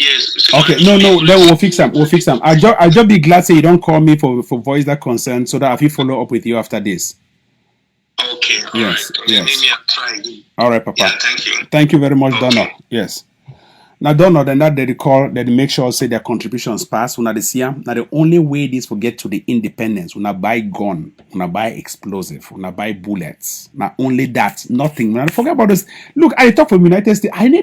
Speaker 8: Yes.
Speaker 1: Okay, no, then we'll fix them. I'll just be glad say you don't call me for voice that concern so that I will follow up with you after this.
Speaker 8: Okay.
Speaker 1: Yes.
Speaker 8: Right. Maybe I'll try again.
Speaker 1: All right, Papa.
Speaker 8: Yeah, thank you.
Speaker 1: Thank you very much, Donor. Yes. Now, Donor, then that they call, they make sure say their contributions pass. When they see them, now the only way this will get to the independence, when I buy gun, when I buy explosive, when I buy bullets, not only that, nothing. When I forget about this. Look, I talk from United States. I need